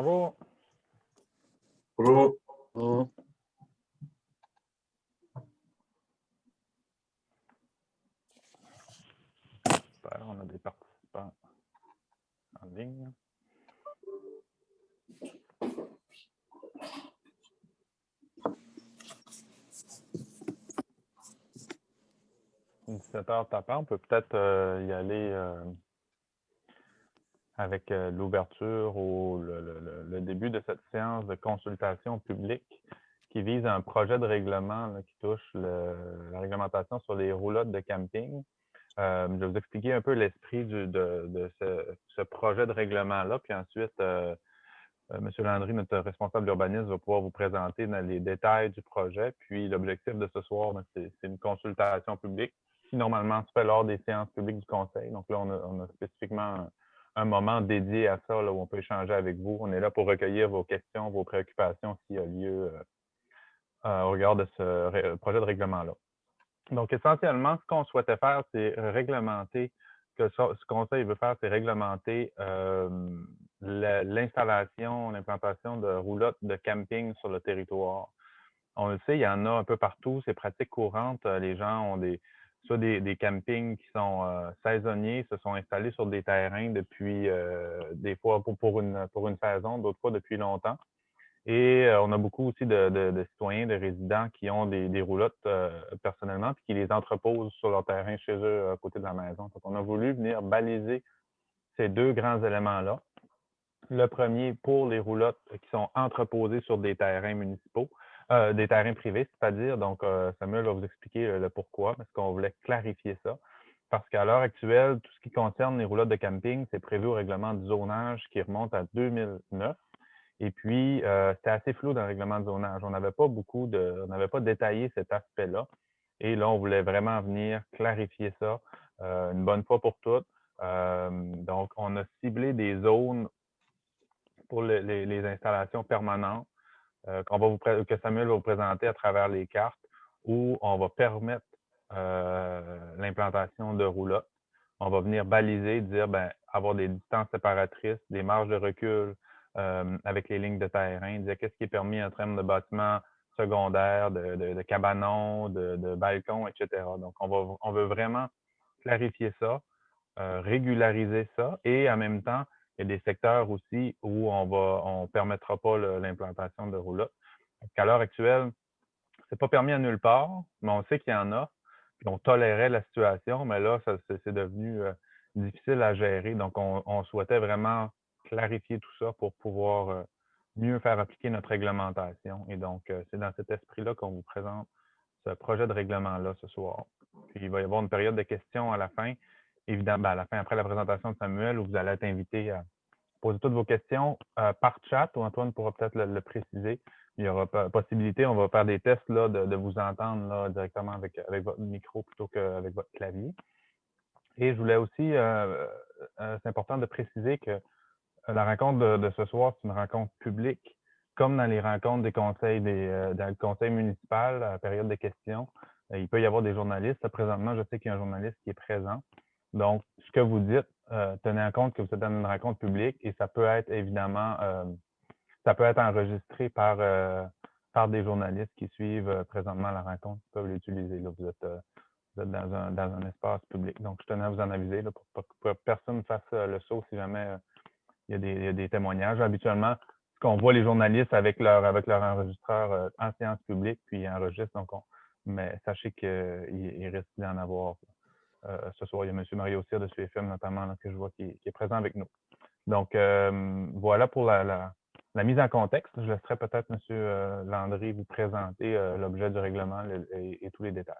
Bonjour. Bonjour. Oh, Super, on a des participants en ligne. « 17h tapant, on peut peut-être y aller avec l'ouverture ou le début de cette séance de consultation publique qui vise un projet de règlement là, qui touche la réglementation sur les roulottes de camping. Je vais vous expliquer un peu l'esprit de ce projet de règlement-là, puis ensuite, M. Landry, notre responsable d'urbanisme, va pouvoir vous présenter les détails du projet. Puis l'objectif de ce soir, c'est une consultation publique qui normalement se fait lors des séances publiques du Conseil. Donc là, on a spécifiquement un moment dédié à ça, là, où on peut échanger avec vous. On est là pour recueillir vos questions, vos préoccupations s'il y a lieu au regard de ce projet de règlement-là. Donc, essentiellement, ce qu'on souhaitait faire, c'est réglementer, ce Conseil veut faire, c'est réglementer l'installation, l'implantation de roulottes de camping sur le territoire. On le sait, il y en a un peu partout, c'est pratique courante. Les gens ont soit des campings qui sont saisonniers, se sont installés sur des terrains depuis des fois pour une saison, d'autres fois depuis longtemps. Et on a beaucoup aussi de citoyens, de résidents qui ont des roulottes personnellement puis qui les entreposent sur leur terrain chez eux à côté de la maison. Donc, on a voulu venir baliser ces deux grands éléments-là. Le premier pour les roulottes qui sont entreposées sur des terrains municipaux, des terrains privés, c'est-à-dire, donc Samuel va vous expliquer le pourquoi, parce qu'on voulait clarifier ça. Parce qu'à l'heure actuelle, tout ce qui concerne les roulottes de camping, c'est prévu au règlement du zonage qui remonte à 2009. Et puis, c'était assez flou dans le règlement de zonage. On n'avait pas détaillé cet aspect-là. Et là, on voulait vraiment venir clarifier ça une bonne fois pour toutes. Donc, on a ciblé des zones pour les installations permanentes que Samuel va vous présenter à travers les cartes où on va permettre l'implantation de roulottes. On va venir baliser, dire, avoir des distances séparatrices, des marges de recul avec les lignes de terrain, dire qu'est-ce qui est permis en termes de bâtiments secondaires, de cabanons, de balcons, etc. Donc, on veut vraiment clarifier ça, régulariser ça et en même temps, il y a des secteurs aussi où on ne permettra pas l'implantation de roulottes. À l'heure actuelle, c'est pas permis à nulle part, mais on sait qu'il y en a. Puis on tolérait la situation, mais là, c'est devenu difficile à gérer. Donc, on souhaitait vraiment clarifier tout ça pour pouvoir mieux faire appliquer notre réglementation. Et donc, c'est dans cet esprit-là qu'on vous présente ce projet de règlement-là ce soir. Puis, il va y avoir une période de questions à la fin. Évidemment, à la fin, après la présentation de Samuel, où vous allez être invité à poser toutes vos questions par chat, ou Antoine pourra peut-être le préciser. Il y aura possibilité, on va faire des tests là, de vous entendre là, directement avec votre micro plutôt qu'avec votre clavier. Et je voulais aussi, c'est important de préciser que la rencontre de ce soir, c'est une rencontre publique, comme dans les rencontres des conseils, dans le conseil municipal, à la période de questions. Il peut y avoir des journalistes. Présentement, je sais qu'il y a un journaliste qui est présent. Donc, ce que vous dites, tenez en compte que vous êtes dans une rencontre publique et ça peut être évidemment, ça peut être enregistré par des journalistes qui suivent présentement la rencontre, qui peuvent l'utiliser. Vous êtes dans un espace public. Donc, je tenais à vous en aviser là, pour que personne ne fasse le saut si jamais il y a des témoignages. Habituellement, qu'on voit les journalistes avec leur enregistreur en séance publique, puis ils enregistrent. Donc mais sachez qu'il risque d'en avoir. Ce soir, il y a M. Mario Cyr de SUFM notamment là, que je vois qui est présent avec nous. Donc, voilà pour la mise en contexte. Je laisserai peut-être M. Landry vous présenter l'objet du règlement et tous les détails.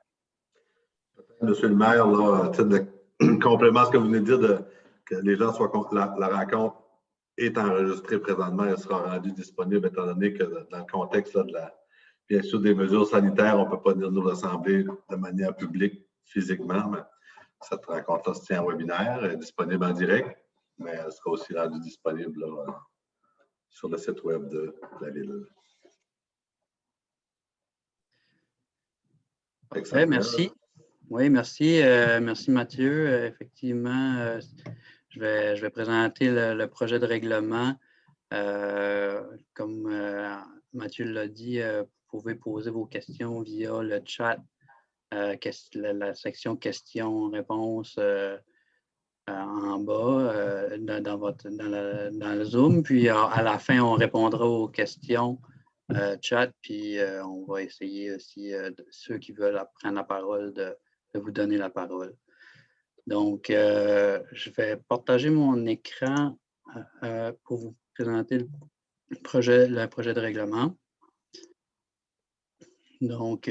Monsieur le maire, là, à titre de complément à ce que vous venez de dire, que les gens soient la rencontre est enregistrée présentement, elle sera rendue disponible étant donné que dans le contexte là, bien sûr des mesures sanitaires, on ne peut pas venir nous rassembler de manière publique physiquement, mais cette rencontre-là se tient en webinaire, elle est disponible en direct, mais elle sera aussi rendue disponible là, sur le site web de la ville. Oui, merci. Oui, merci. Merci Mathieu. Effectivement, je vais présenter le projet de règlement Comme Mathieu l'a dit, vous pouvez poser vos questions via le chat, la section questions-réponses en bas dans le Zoom. Puis à la fin, on répondra aux questions chat, puis on va essayer aussi, ceux qui veulent prendre la parole, de vous donner la parole. Donc, je vais partager mon écran pour vous présenter le projet de règlement. Donc,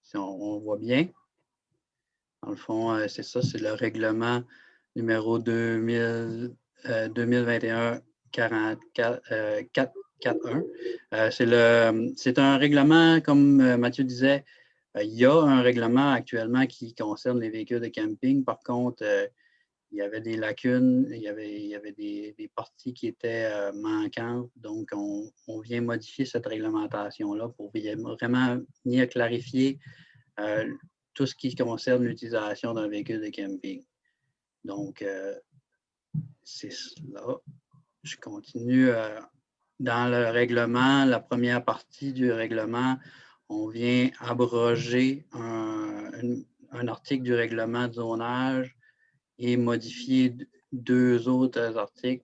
si on voit bien, dans le fond, c'est ça, c'est le règlement numéro 2021-441. C'est un règlement, comme Mathieu disait, il y a un règlement actuellement qui concerne les véhicules de camping. Par contre, il y avait des lacunes, il y avait des parties qui étaient manquantes. Donc, on vient modifier cette réglementation-là pour vraiment venir clarifier tout ce qui concerne l'utilisation d'un véhicule de camping. Donc, c'est cela. Je continue dans le règlement, la première partie du règlement, on vient abroger un article du règlement de zonage et modifier 2 autres articles.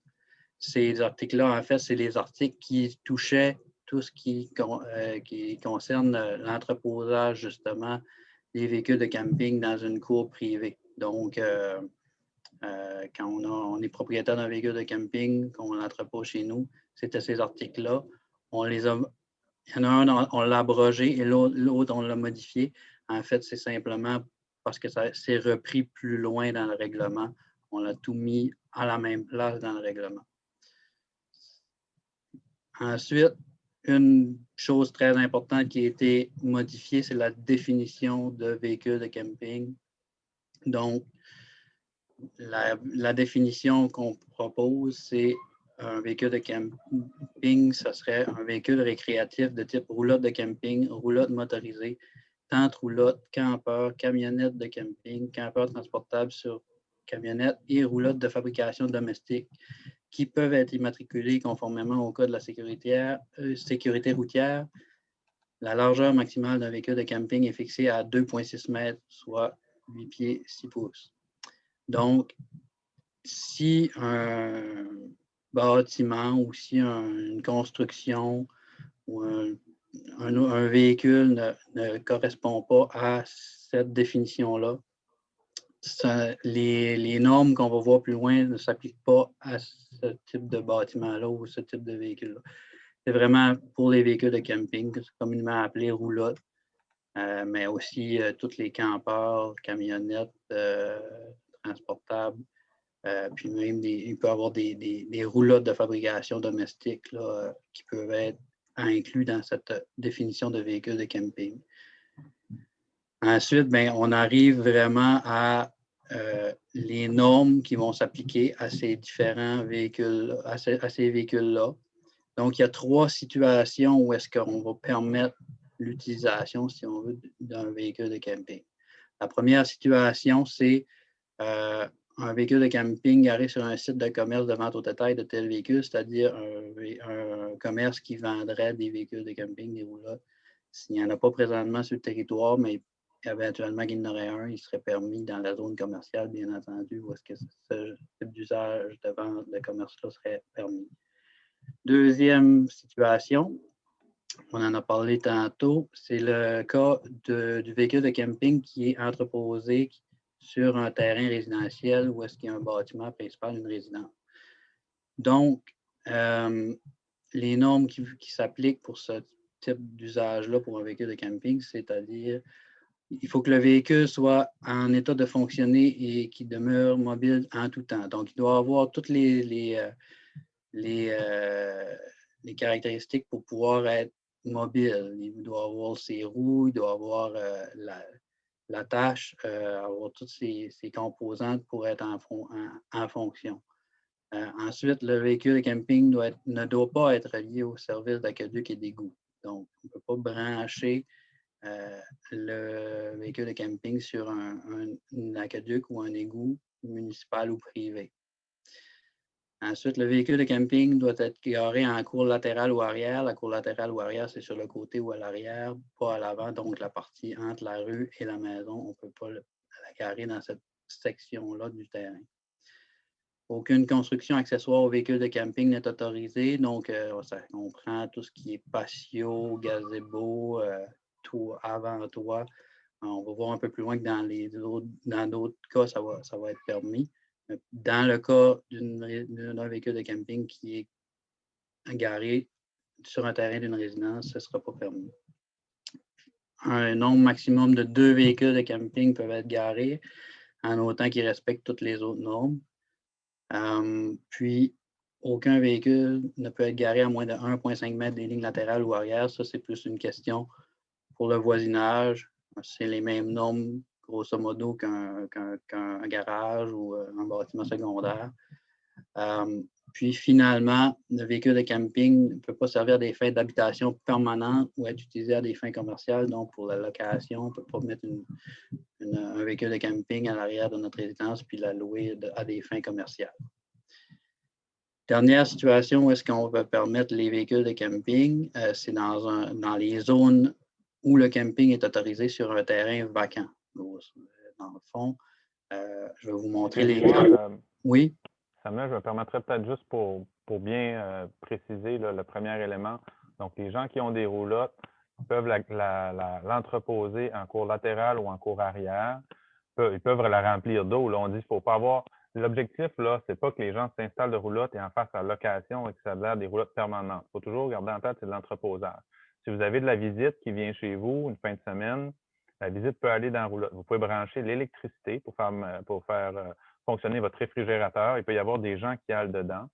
Ces articles-là, en fait, c'est les articles qui touchaient tout ce qui concerne l'entreposage, justement, des véhicules de camping dans une cour privée. Donc, quand on est propriétaire d'un véhicule de camping, qu'on l'entrepose chez nous, c'était ces articles-là. Il y en a un, on l'a abrogé et l'autre, on l'a modifié. En fait, c'est simplement parce que ça s'est repris plus loin dans le règlement. On l'a tout mis à la même place dans le règlement. Ensuite, une chose très importante qui a été modifiée, c'est la définition de véhicule de camping. Donc, la définition qu'on propose, c'est un véhicule de camping, ce serait un véhicule récréatif de type roulotte de camping, roulotte motorisée, tente roulotte, campeur, camionnette de camping, campeur transportable sur camionnette et roulotte de fabrication domestique qui peuvent être immatriculés conformément au code de la sécurité routière. La largeur maximale d'un véhicule de camping est fixée à 2,6 mètres, soit 8 pieds 6 pouces. Donc, si un bâtiment ou si une construction ou un véhicule ne correspond pas à cette définition-là, les normes qu'on va voir plus loin ne s'appliquent pas à ce type de bâtiment-là ou ce type de véhicule-là. C'est vraiment pour les véhicules de camping, que c'est communément appelé roulotte, mais aussi tous les campeurs, camionnettes transportables, puis même il peut y avoir des roulottes de fabrication domestique là, qui peuvent être inclus dans cette définition de véhicule de camping. Ensuite, bien, on arrive vraiment à les normes qui vont s'appliquer à ces différents véhicules, à ces véhicules-là. Donc, il y a 3 situations où est-ce qu'on va permettre l'utilisation, si on veut, d'un véhicule de camping. La première situation, c'est un véhicule de camping garé sur un site de commerce de vente au détail de tel véhicule, c'est-à-dire un commerce qui vendrait des véhicules de camping, des roulottes. S'il n'y en a pas présentement sur le territoire, mais éventuellement qu'il y en aurait un, il serait permis dans la zone commerciale, bien entendu, où est-ce que ce type d'usage de vente de commerce-là serait permis. Deuxième situation, on en a parlé tantôt, c'est le cas du véhicule de camping qui est entreposé sur un terrain résidentiel où est-ce qu'il y a un bâtiment principal, une résidence. Donc, les normes qui s'appliquent pour ce type d'usage-là pour un véhicule de camping, c'est-à-dire il faut que le véhicule soit en état de fonctionner et qu'il demeure mobile en tout temps. Donc, il doit avoir toutes les caractéristiques pour pouvoir être mobile. Il doit avoir ses roues, il doit avoir la tâche, avoir toutes ces composantes pour être en fonction. Ensuite, le véhicule de camping ne doit pas être relié au service d'aqueduc et d'égout. Donc, on ne peut pas brancher le véhicule de camping sur un aqueduc ou un égout municipal ou privé. Ensuite, le véhicule de camping doit être garé en cour latérale ou arrière. La cour latérale ou arrière, c'est sur le côté ou à l'arrière, pas à l'avant, donc la partie entre la rue et la maison. On ne peut pas la garer dans cette section-là du terrain. Aucune construction accessoire au véhicule de camping n'est autorisée, donc ça comprend tout ce qui est patio, gazebo, toit, avant-toit. On va voir un peu plus loin que dans d'autres cas, ça va être permis. Dans le cas d'un véhicule de camping qui est garé sur un terrain d'une résidence, ce ne sera pas permis. Un nombre maximum de 2 véhicules de camping peuvent être garés en autant qu'ils respectent toutes les autres normes. Puis, aucun véhicule ne peut être garé à moins de 1,5 m des lignes latérales ou arrière. Ça, c'est plus une question pour le voisinage. C'est les mêmes normes, grosso modo, qu'un garage ou un bâtiment secondaire. Puis, finalement, le véhicule de camping ne peut pas servir à des fins d'habitation permanente ou être utilisé à des fins commerciales. Donc, pour la location, on ne peut pas mettre un véhicule de camping à l'arrière de notre résidence puis la louer à des fins commerciales. Dernière situation où est-ce qu'on va permettre les véhicules de camping, c'est dans les zones où le camping est autorisé sur un terrain vacant. Dans le fond, je vais vous montrer les cas. Oui? Samuel, je me permettrais peut-être juste pour bien préciser là, le premier élément. Donc, les gens qui ont des roulottes peuvent l'entreposer en cour latérale ou en cour arrière. Ils peuvent la remplir d'eau. Là, on dit qu'il ne faut pas avoir. L'objectif, là, c'est pas que les gens s'installent de roulottes et en fassent la location et que ça a l'air des roulottes permanentes. Il faut toujours garder en tête, c'est de l'entreposage. Si vous avez de la visite qui vient chez vous une fin de semaine, la visite peut aller dans la roulotte. Vous pouvez brancher l'électricité pour faire fonctionner votre réfrigérateur. Il peut y avoir des gens qui halent dedans.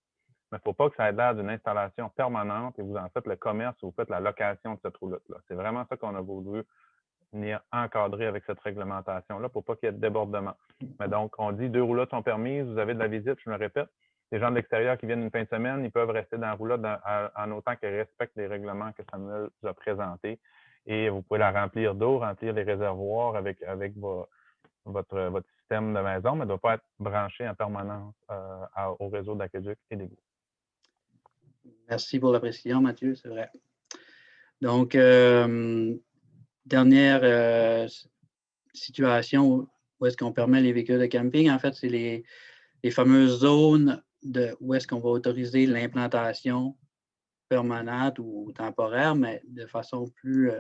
Mais il ne faut pas que ça ait l'air d'une installation permanente et vous en faites le commerce ou vous faites la location de cette roulotte-là. C'est vraiment ça qu'on a voulu venir encadrer avec cette réglementation-là pour pas qu'il y ait de débordement. Mais donc, on dit 2 roulottes sont permises, vous avez de la visite, je me répète. Les gens de l'extérieur qui viennent une fin de semaine, ils peuvent rester dans la roulotte en autant qu'ils respectent les règlements que Samuel vous a présentés. Et vous pouvez la remplir d'eau, remplir les réservoirs avec votre système de maison, mais elle ne doit pas être branché en permanence au réseau d'aqueduc et d'égout. Merci pour la précision, Mathieu, c'est vrai. Donc, dernière situation où est-ce qu'on permet les véhicules de camping, en fait, c'est les fameuses zones où est-ce qu'on va autoriser l'implantation permanente ou temporaire, mais de façon plus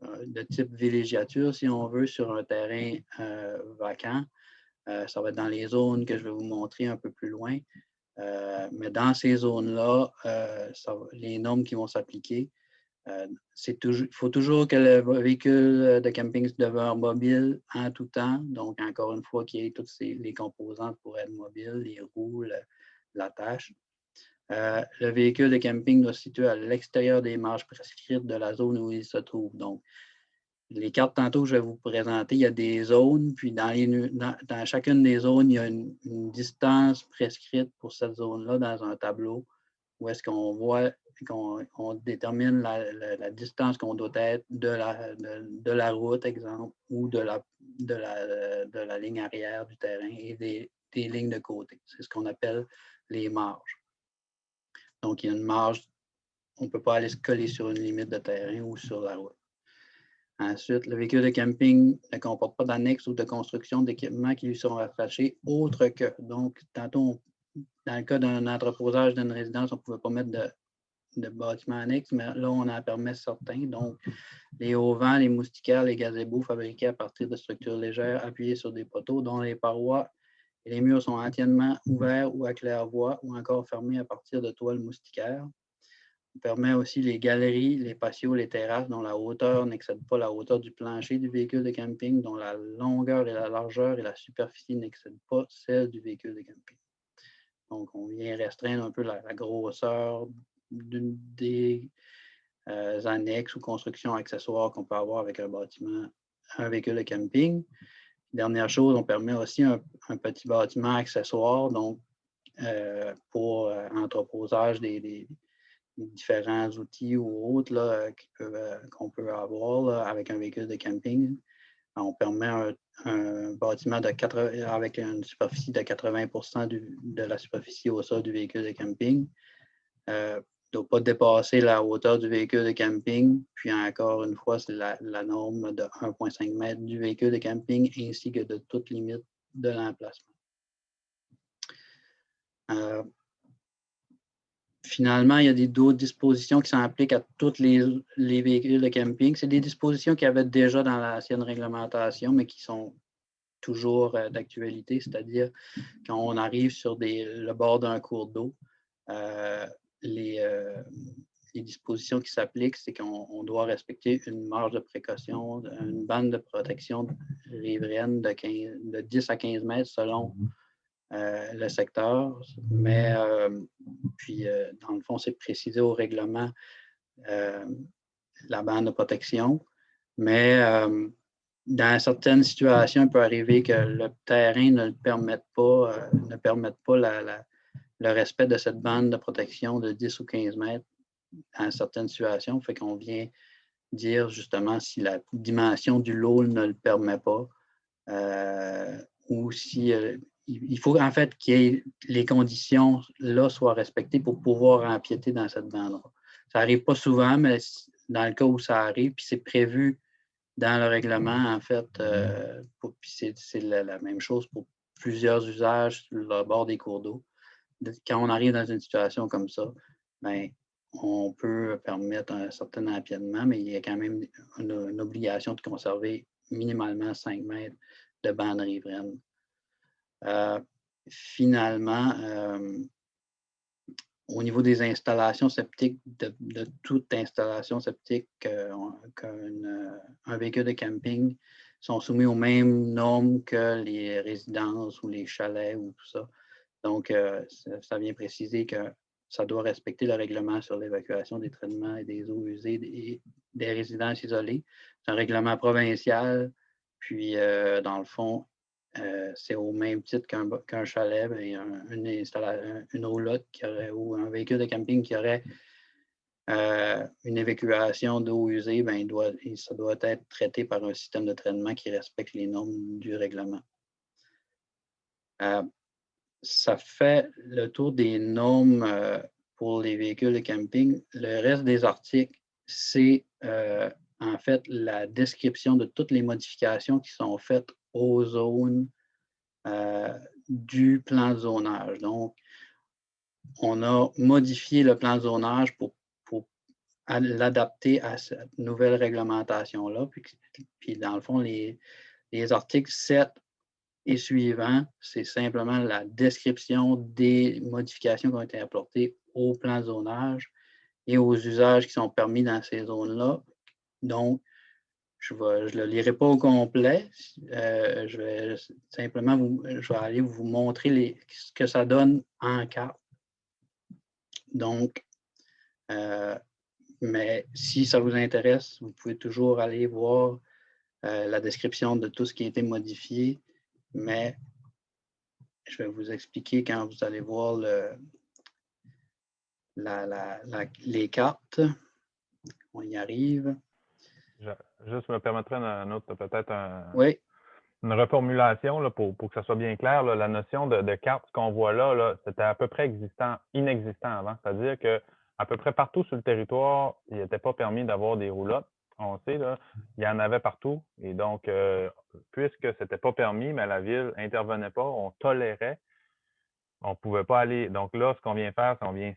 de type villégiature, si on veut, sur un terrain vacant. Ça va être dans les zones que je vais vous montrer un peu plus loin. Mais dans ces zones-là, les normes qui vont s'appliquer, il faut toujours que le véhicule de camping demeure mobile en tout temps. Donc, encore une fois, qu'il y ait toutes les composantes pour être mobile, les roues, l'attache. Le véhicule de camping doit se situer à l'extérieur des marges prescrites de la zone où il se trouve. Donc, les cartes tantôt que je vais vous présenter, il y a des zones, puis dans chacune des zones, il y a une distance prescrite pour cette zone-là dans un tableau où est-ce qu'on voit, qu'on détermine la distance qu'on doit être de la route, exemple, ou de la ligne arrière du terrain et des lignes de côté. C'est ce qu'on appelle les marges. Donc, il y a une marge, on ne peut pas aller se coller sur une limite de terrain ou sur la route. Ensuite, le véhicule de camping ne comporte pas d'annexe ou de construction d'équipements qui lui sont rattachés autre que. Donc, tantôt, dans le cas d'un entreposage d'une résidence, on ne pouvait pas mettre de bâtiments annexes, mais là, on en permet certains. Donc, les auvents, les moustiquaires, les gazebos fabriqués à partir de structures légères appuyées sur des poteaux dont les parois et les murs sont entièrement ouverts ou à claire-voie ou encore fermés à partir de toiles moustiquaires. On permet aussi les galeries, les patios, les terrasses dont la hauteur n'excède pas la hauteur du plancher du véhicule de camping, dont la longueur et la largeur et la superficie n'excèdent pas celle du véhicule de camping. Donc, on vient restreindre un peu la grosseur des annexes ou constructions accessoires qu'on peut avoir avec un bâtiment, un véhicule de camping. Dernière chose, on permet aussi un petit bâtiment accessoire, donc pour entreposage des différents outils ou autres qu'on peut avoir là, avec un véhicule de camping. On permet un bâtiment avec une superficie de 80% de la superficie au sol du véhicule de camping. Ne doit pas dépasser la hauteur du véhicule de camping. Puis encore une fois, c'est la norme de 1,5 m du véhicule de camping ainsi que de toute limite de l'emplacement. Finalement, il y a d'autres dispositions qui s'appliquent à tous les véhicules de camping. C'est des dispositions qu'il y avait déjà dans l'ancienne réglementation, mais qui sont toujours d'actualité, c'est-à-dire quand on arrive sur le bord d'un cours d'eau, les dispositions qui s'appliquent, c'est qu'on doit respecter une marge de précaution, une bande de protection riveraine de 10 à 15 mètres selon le secteur. Mais puis, dans le fond, c'est précisé au règlement la bande de protection. Mais dans certaines situations, il peut arriver que le terrain ne permette pas le respect de cette bande de protection de 10 ou 15 mètres dans certaines situations. Fait qu'on vient dire justement si la dimension du lot ne le permet pas ou si il faut en fait que les conditions là soient respectées pour pouvoir empiéter dans cette bande-là. Ça n'arrive pas souvent, mais dans le cas où ça arrive, puis c'est prévu dans le règlement, en fait, puis c'est la même chose pour plusieurs usages sur le bord des cours d'eau. Quand on arrive dans une situation comme ça, bien, on peut permettre un certain empiètement, mais il y a quand même une obligation de conserver minimalement 5 mètres de bande riveraine. Finalement, au niveau des installations septiques, de toute installation septique qu'un véhicule de camping sont soumis aux mêmes normes que les résidences ou les chalets ou tout ça. Donc, ça vient préciser que ça doit respecter le règlement sur l'évacuation des traitements et des eaux usées des résidences isolées. C'est un règlement provincial, puis dans le fond, c'est au même titre qu'un chalet, une roulotte ou un véhicule de camping qui aurait une évacuation d'eau usée, bien, ça doit être traité par un système de traitement qui respecte les normes du règlement. Ça fait le tour des normes pour les véhicules de camping. Le reste des articles, c'est en fait la description de toutes les modifications qui sont faites aux zones du plan de zonage. Donc, on a modifié le plan de zonage pour l'adapter à cette nouvelle réglementation-là. Puis, dans le fond, les articles 7 et suivants, c'est simplement la description des modifications qui ont été apportées au plan de zonage et aux usages qui sont permis dans ces zones-là. Donc, je ne le lirai pas au complet. Je vais simplement je vais aller vous montrer ce que ça donne en carte. Donc, mais si ça vous intéresse, vous pouvez toujours aller voir la description de tout ce qui a été modifié, mais je vais vous expliquer quand vous allez voir les cartes. On y arrive. Juste me permettrai un autre, peut-être une reformulation là, pour que ça soit bien clair. Là, la notion de carte, ce qu'on voit là, c'était à peu près inexistant avant. C'est-à-dire qu'à peu près partout sur le territoire, il n'était pas permis d'avoir des roulottes. On sait, là, il y en avait partout. Et donc, puisque ce n'était pas permis, mais la ville n'intervenait pas, on tolérait. On ne pouvait pas aller. Donc là, ce qu'on vient faire, c'est qu'on vient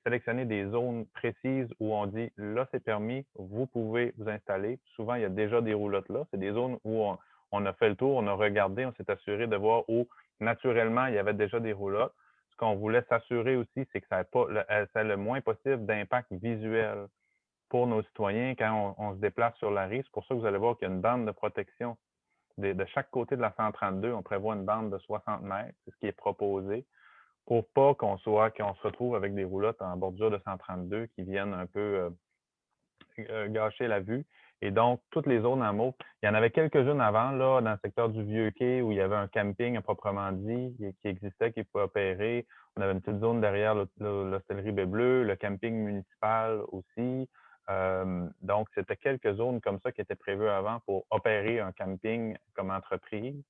sélectionner des zones précises où on dit là, c'est permis, vous pouvez vous installer. Souvent, il y a déjà des roulottes là. C'est des zones où on a fait le tour, on a regardé, on s'est assuré de voir où naturellement, il y avait déjà des roulottes. Ce qu'on voulait s'assurer aussi, c'est que ça ait le moins possible d'impact visuel pour nos citoyens quand on se déplace sur la rive. C'est pour ça que vous allez voir qu'il y a une bande de protection. De chaque côté de la 132, on prévoit une bande de 60 mètres, c'est ce qui est proposé, pour pas qu'on se retrouve avec des roulottes en bordure de 132 qui viennent un peu gâcher la vue. Et donc, toutes les zones en mauve, il y en avait quelques-unes avant, là, dans le secteur du Vieux-Quai, où il y avait un camping à proprement dit, qui existait, qui pouvait opérer. On avait une petite zone derrière l'hôtellerie Baie Bleue, le camping municipal aussi. Donc, c'était quelques zones comme ça qui étaient prévues avant pour opérer un camping comme entreprise.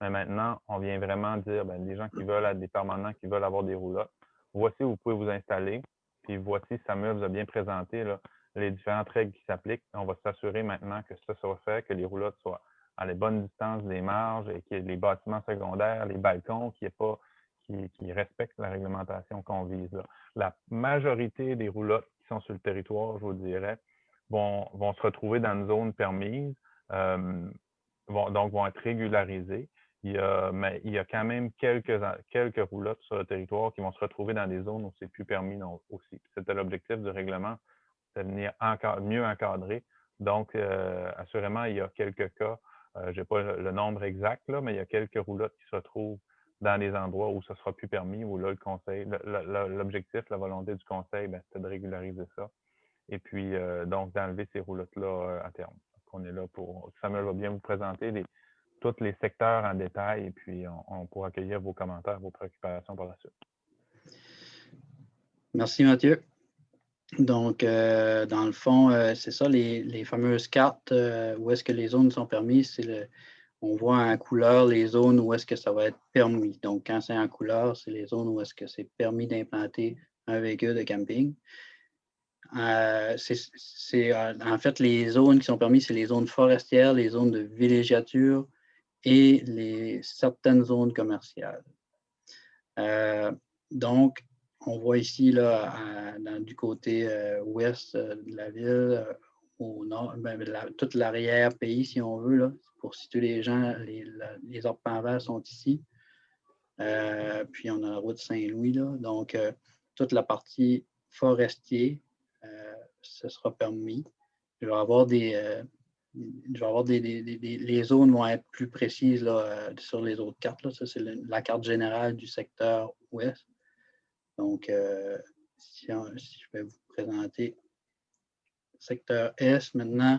Mais maintenant, on vient vraiment dire, ben, les gens qui veulent, des permanents qui veulent avoir des roulottes, voici où vous pouvez vous installer. Puis voici, Samuel vous a bien présenté là, les différentes règles qui s'appliquent. On va s'assurer maintenant que ça soit fait, que les roulottes soient à les bonnes distances des marges et que les bâtiments secondaires, les balcons, qui respectent la réglementation qu'on vise là. La majorité des roulottes qui sont sur le territoire, je vous dirais, vont se retrouver dans une zone permise, donc vont être régularisées. Mais il y a quand même quelques roulottes sur le territoire qui vont se retrouver dans des zones où c'est plus permis aussi. C'était l'objectif du règlement, c'est de venir mieux encadrer. Donc, assurément, il y a quelques cas, je n'ai pas le nombre exact, là, mais il y a quelques roulottes qui se retrouvent dans des endroits où ce ne sera plus permis, où là, le conseil, l'objectif, la volonté du conseil, ben, c'était de régulariser ça. Et puis, donc, d'enlever ces roulottes-là à terme. Donc, on est là pour. Samuel va bien vous présenter tous les secteurs en détail et puis on pourra accueillir vos commentaires, vos préoccupations par la suite. Merci, Mathieu. Donc, dans le fond, c'est ça, les fameuses cartes où est-ce que les zones sont permises, on voit en couleur les zones où est-ce que ça va être permis. Donc, quand c'est en couleur, c'est les zones où est-ce que c'est permis d'implanter un véhicule de camping. En fait, les zones qui sont permises, c'est les zones forestières, les zones de villégiature et certaines zones commerciales. Donc, on voit ici, là, du côté ouest de la ville, au nord, toute l'arrière-pays, si on veut, là, pour situer les gens, les arpents verts sont ici. Puis, on a la route Saint-Louis, là. Donc, toute la partie forestier, ce sera permis. Je vais avoir les zones vont être plus précises là, sur les autres cartes. Là. Ça, c'est la carte générale du secteur ouest. Donc, si je vais vous présenter le secteur est maintenant,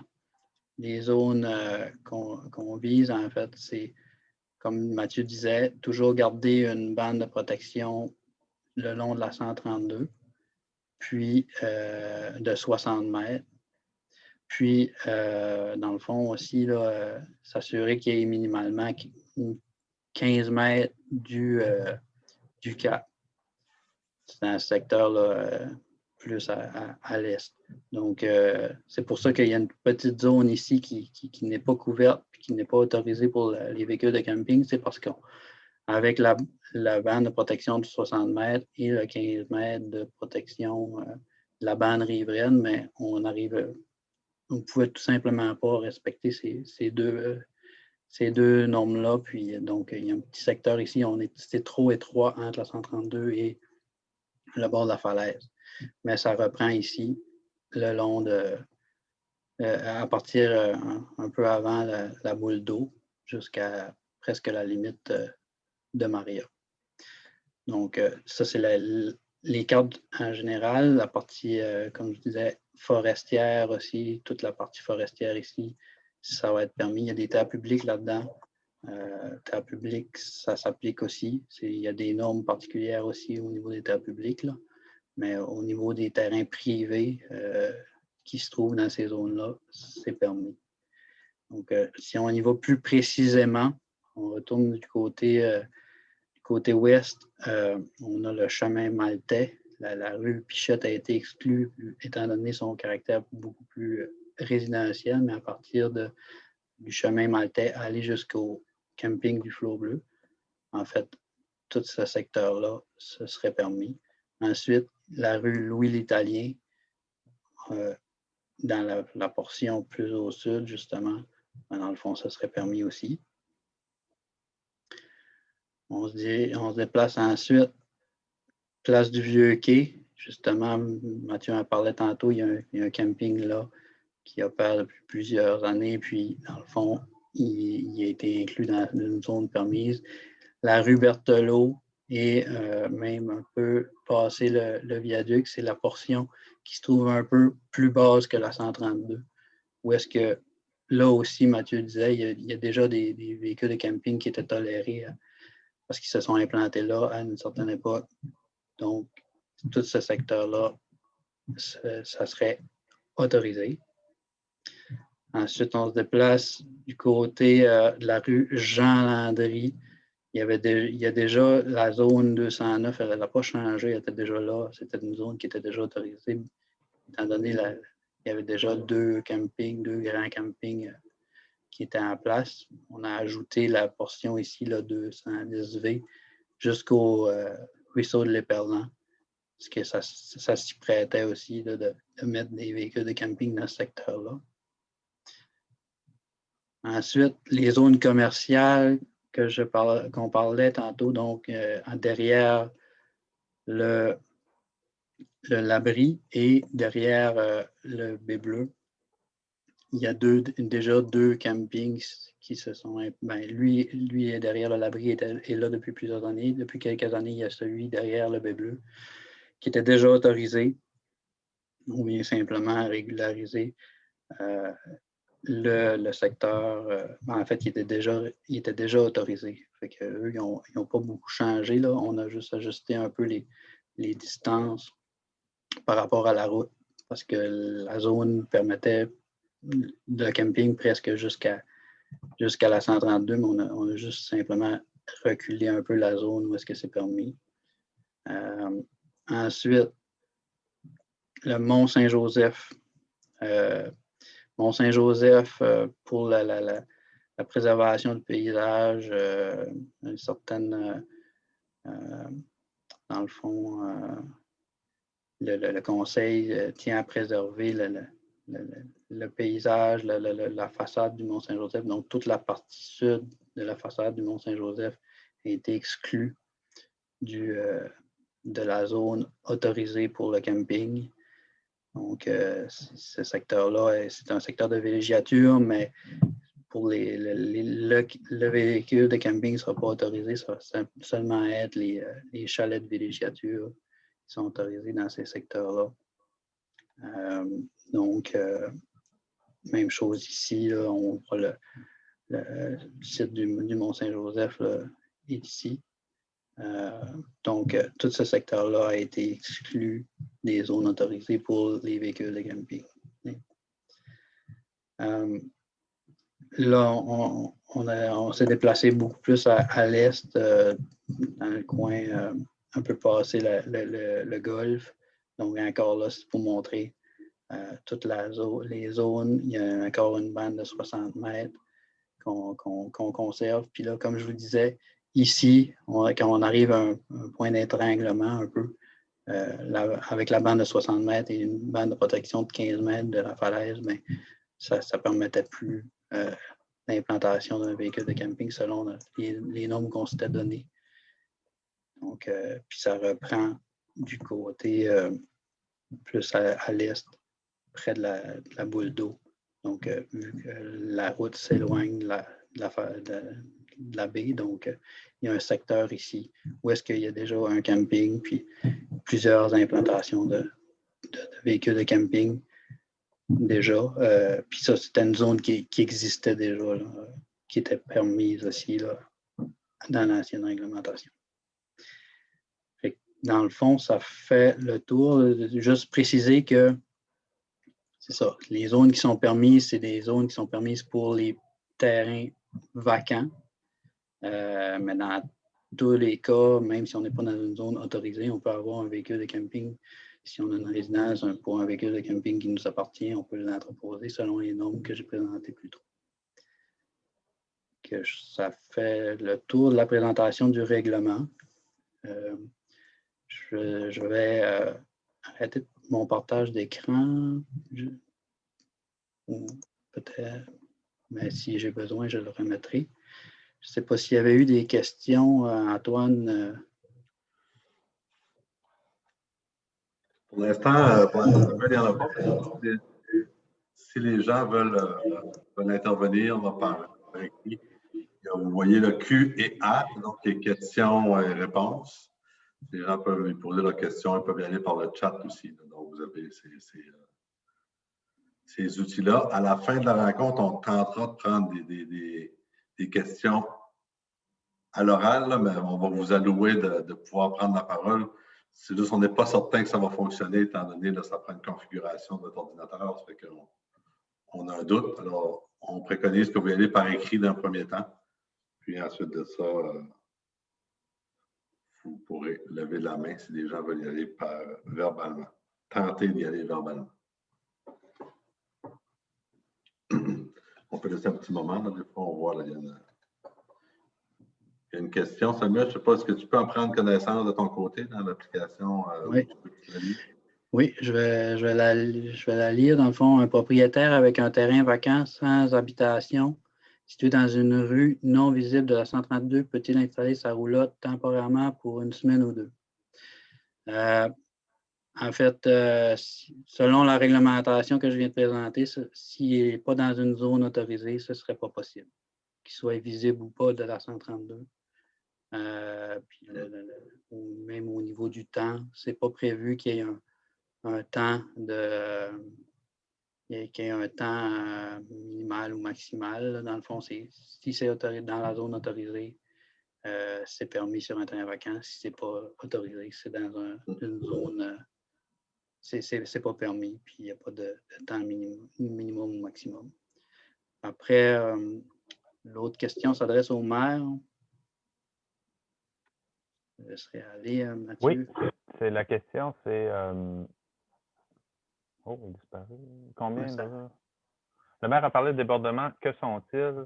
les zones qu'on vise, en fait, c'est, comme Mathieu disait, toujours garder une bande de protection le long de la 132, puis de 60 mètres. Puis, dans le fond aussi, s'assurer qu'il y ait minimalement 15 mètres du cap. C'est un secteur là, plus à l'est. Donc, c'est pour ça qu'il y a une petite zone ici qui n'est pas couverte et qui n'est pas autorisée pour les véhicules de camping. C'est parce qu'avec la bande de protection de 60 mètres et le 15 mètres de protection de la bande riveraine, mais on ne pouvait tout simplement pas respecter ces deux normes-là. Puis, donc, il y a un petit secteur ici, c'est trop étroit entre la 132 et le bord de la falaise. Mais ça reprend ici, le long de, à partir un peu avant la boule d'eau, jusqu'à presque la limite de Maria. Donc, ça, c'est les cartes en général, la partie, comme je disais, forestière aussi, toute la partie forestière ici, ça va être permis. Il y a des terres publiques là-dedans. Terres publiques, ça s'applique aussi. Il y a des normes particulières aussi au niveau des terres publiques, là. Mais au niveau des terrains privés qui se trouvent dans ces zones-là, c'est permis. Donc, si on y va plus précisément, on retourne du côté ouest, on a le chemin maltais. La rue Pichette a été exclue étant donné son caractère beaucoup plus résidentiel, mais à partir du chemin maltais, aller jusqu'au camping du Flot Bleu, en fait, tout ce secteur-là, ce serait permis. Ensuite, la rue Louis-l'Italien, dans la portion plus au sud, justement, dans le fond, ça serait permis aussi. On se déplace ensuite, place du Vieux-Quai. Justement, Mathieu en parlait tantôt, il y a un camping là qui opère depuis plusieurs années, puis dans le fond, il a été inclus dans une zone permise. La rue Berthelot et même un peu passé le viaduc, c'est la portion qui se trouve un peu plus basse que la 132. Où est-ce que, là aussi, Mathieu disait, il y a déjà des véhicules de camping qui étaient tolérés parce qu'ils se sont implantés là à une certaine époque. Donc, tout ce secteur-là, ça serait autorisés. Ensuite, on se déplace du côté de la rue Jean-Landry. Il y a déjà la zone 209, elle n'a pas changé, elle était déjà là. C'était une zone qui était déjà autorisée, étant donné qu'il y avait déjà deux grands campings qui étaient en place. On a ajouté la portion ici, là, 210V, jusqu'au ruisseau de l'Éperlan, parce que ça s'y prêtait aussi là, de mettre des véhicules de camping dans ce secteur-là. Ensuite, les zones commerciales qu'on parlait tantôt, donc derrière l'abri et derrière le B-Bleu, il y a déjà deux campings qui se sont... lui est derrière l'abri, est là depuis plusieurs années. Depuis quelques années, il y a celui derrière le B-Bleu qui était déjà autorisé. On vient simplement régulariser le secteur. En fait, il était déjà autorisé. Fait qu'eux, ils n'ont pas beaucoup changé. Là. On a juste ajusté un peu les distances par rapport à la route parce que la zone permettait de camping presque jusqu'à la 132, mais on a juste simplement reculé un peu la zone où est-ce que c'est permis. Ensuite, le Mont-Saint-Joseph. Mont-Saint-Joseph, pour la préservation du paysage, une certaine, dans le fond, le conseil tient à préserver le paysage, la façade du Mont-Saint-Joseph. Donc, toute la partie sud de la façade du Mont-Saint-Joseph a été exclue de la zone autorisée pour le camping. Donc, ce secteur-là, c'est un secteur de villégiature, mais pour le véhicule de camping ne sera pas autorisé, ça va seulement être les chalets de villégiature qui sont autorisés dans ces secteurs-là. Donc, même chose ici, là, on voit le site du Mont-Saint-Joseph est ici. Donc, tout ce secteur-là a été exclu des zones autorisées pour les véhicules de camping. Là, on s'est déplacé beaucoup plus à l'est, dans le coin un peu passé le golfe. Donc, encore là, c'est pour montrer toutes les zones. Il y a encore une bande de 60 mètres qu'on conserve. Puis là, comme je vous disais, ici, quand on arrive à un point d'étranglement un peu, avec la bande de 60 mètres et une bande de protection de 15 mètres de la falaise, mais ça ne permettait plus l'implantation d'un véhicule de camping selon les normes qu'on s'était données. Donc, puis ça reprend du côté plus à l'est, près de la boule d'eau. Donc, vu que la route s'éloigne de la baie, donc il y a un secteur ici où est-ce qu'il y a déjà un camping, puis plusieurs implantations de véhicules de camping déjà. Puis ça, c'était une zone qui existait déjà, là, qui était permise aussi là, dans l'ancienne réglementation. Fait que, dans le fond, ça fait le tour. Juste préciser que c'est ça, les zones qui sont permises, c'est des zones qui sont permises pour les terrains vacants. Mais dans tous les cas, même si on n'est pas dans une zone autorisée, on peut avoir un véhicule de camping. Si on a une résidence pour un véhicule de camping qui nous appartient, on peut l'entreposer selon les normes que j'ai présentées plus tôt. Ça fait le tour de la présentation du règlement. Je vais arrêter mon partage d'écran. Peut-être, mais si j'ai besoin, je le remettrai. Je ne sais pas s'il y avait eu des questions, Antoine. Pour l'instant, il n'y en a pas. Si les gens veulent intervenir par écrit, vous voyez le Q et A, donc les questions et réponses. Les gens peuvent lui poser leurs questions, ils peuvent y aller par le chat aussi. Donc, vous avez ces outils-là. À la fin de la rencontre, on tentera de prendre des questions à l'oral, mais on va vous allouer de pouvoir prendre la parole C'est juste qu'on n'est pas certain que ça va fonctionner, étant donné que ça prend une configuration de notre ordinateur. Ça fait qu'on a un doute. Alors, on préconise que vous y allez par écrit dans un premier temps. Puis ensuite de ça, vous pourrez lever la main si les gens veulent y aller verbalement. Tenter d'y aller verbalement. On peut laisser un petit moment. Là, des fois, on voit, là, il y a une question. Samuel, je ne sais pas, est-ce que tu peux en prendre connaissance de ton côté dans l'application? Oui. Oui, je vais la lire. Dans le fond, un propriétaire avec un terrain vacant sans habitation situé dans une rue non visible de la 132 peut-il installer sa roulotte temporairement pour une semaine ou deux? En fait, selon la réglementation que je viens de présenter, s'il n'est pas dans une zone autorisée, ce ne serait pas possible, qu'il soit visible ou pas de la 132. Puis même au niveau du temps, ce n'est pas prévu qu'il y ait un temps minimal ou maximal. Là. Dans le fond, si c'est dans la zone autorisée, c'est permis sur un terrain vacant. Si ce n'est pas autorisé, c'est dans une zone, c'est pas permis. Puis il n'y a pas de temps minimum ou maximum. Après, l'autre question s'adresse au maire. Je laisserai aller, Mathieu. Oui, c'est la question, c'est... Oh, il disparaît. Combien de... Le maire a parlé de débordement. Que sont-ils?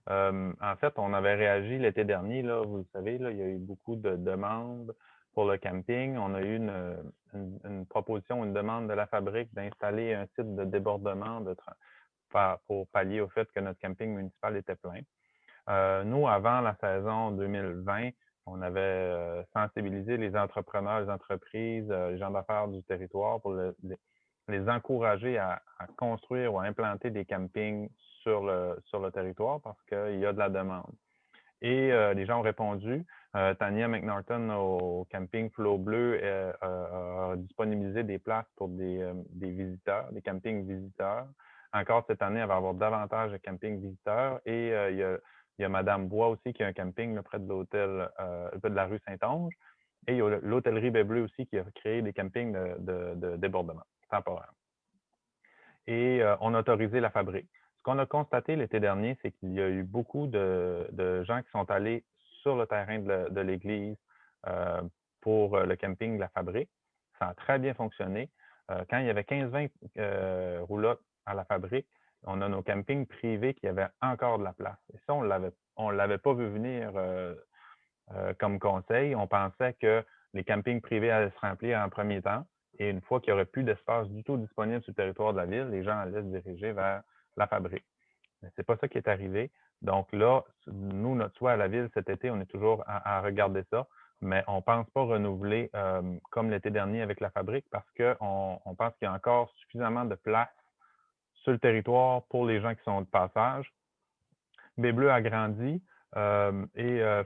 En fait, on avait réagi l'été dernier, là, vous le savez, là, il y a eu beaucoup de demandes pour le camping. On a eu une proposition, une demande de la fabrique d'installer un site de débordement pour pallier au fait que notre camping municipal était plein. Nous, avant la saison 2020, on avait sensibilisé les entrepreneurs, les entreprises, les gens d'affaires du territoire pour les encourager à construire ou à implanter des campings sur le territoire parce qu'il y a de la demande. Et les gens ont répondu. Tania McNorton au camping Flot Bleu a disponibilisé des places pour des visiteurs, des campings visiteurs. Encore cette année, elle va avoir davantage de campings visiteurs. Et il y a Madame Bois aussi qui a un camping là, près de l'hôtel, de la rue Saint-Onge. Et il y a l'hôtellerie Baie Bleue aussi qui a créé des campings de débordement temporaire. Et on a autorisé la fabrique. Ce qu'on a constaté l'été dernier, c'est qu'il y a eu beaucoup de gens qui sont allés sur le terrain de l'église pour le camping de la fabrique. Ça a très bien fonctionné. Quand il y avait 15-20 roulottes à la fabrique, on a nos campings privés qui avaient encore de la place. Et ça, on ne l'avait pas vu venir comme conseil. On pensait que les campings privés allaient se remplir en premier temps. Et une fois qu'il n'y aurait plus d'espace du tout disponible sur le territoire de la ville, les gens allaient se diriger vers la fabrique. Mais ce n'est pas ça qui est arrivé. Donc là, nous, notre choix à la ville cet été, on est toujours à regarder ça, mais on ne pense pas renouveler comme l'été dernier avec la fabrique parce qu'on pense qu'il y a encore suffisamment de place sur le territoire pour les gens qui sont de passage. Baie Bleue a grandi.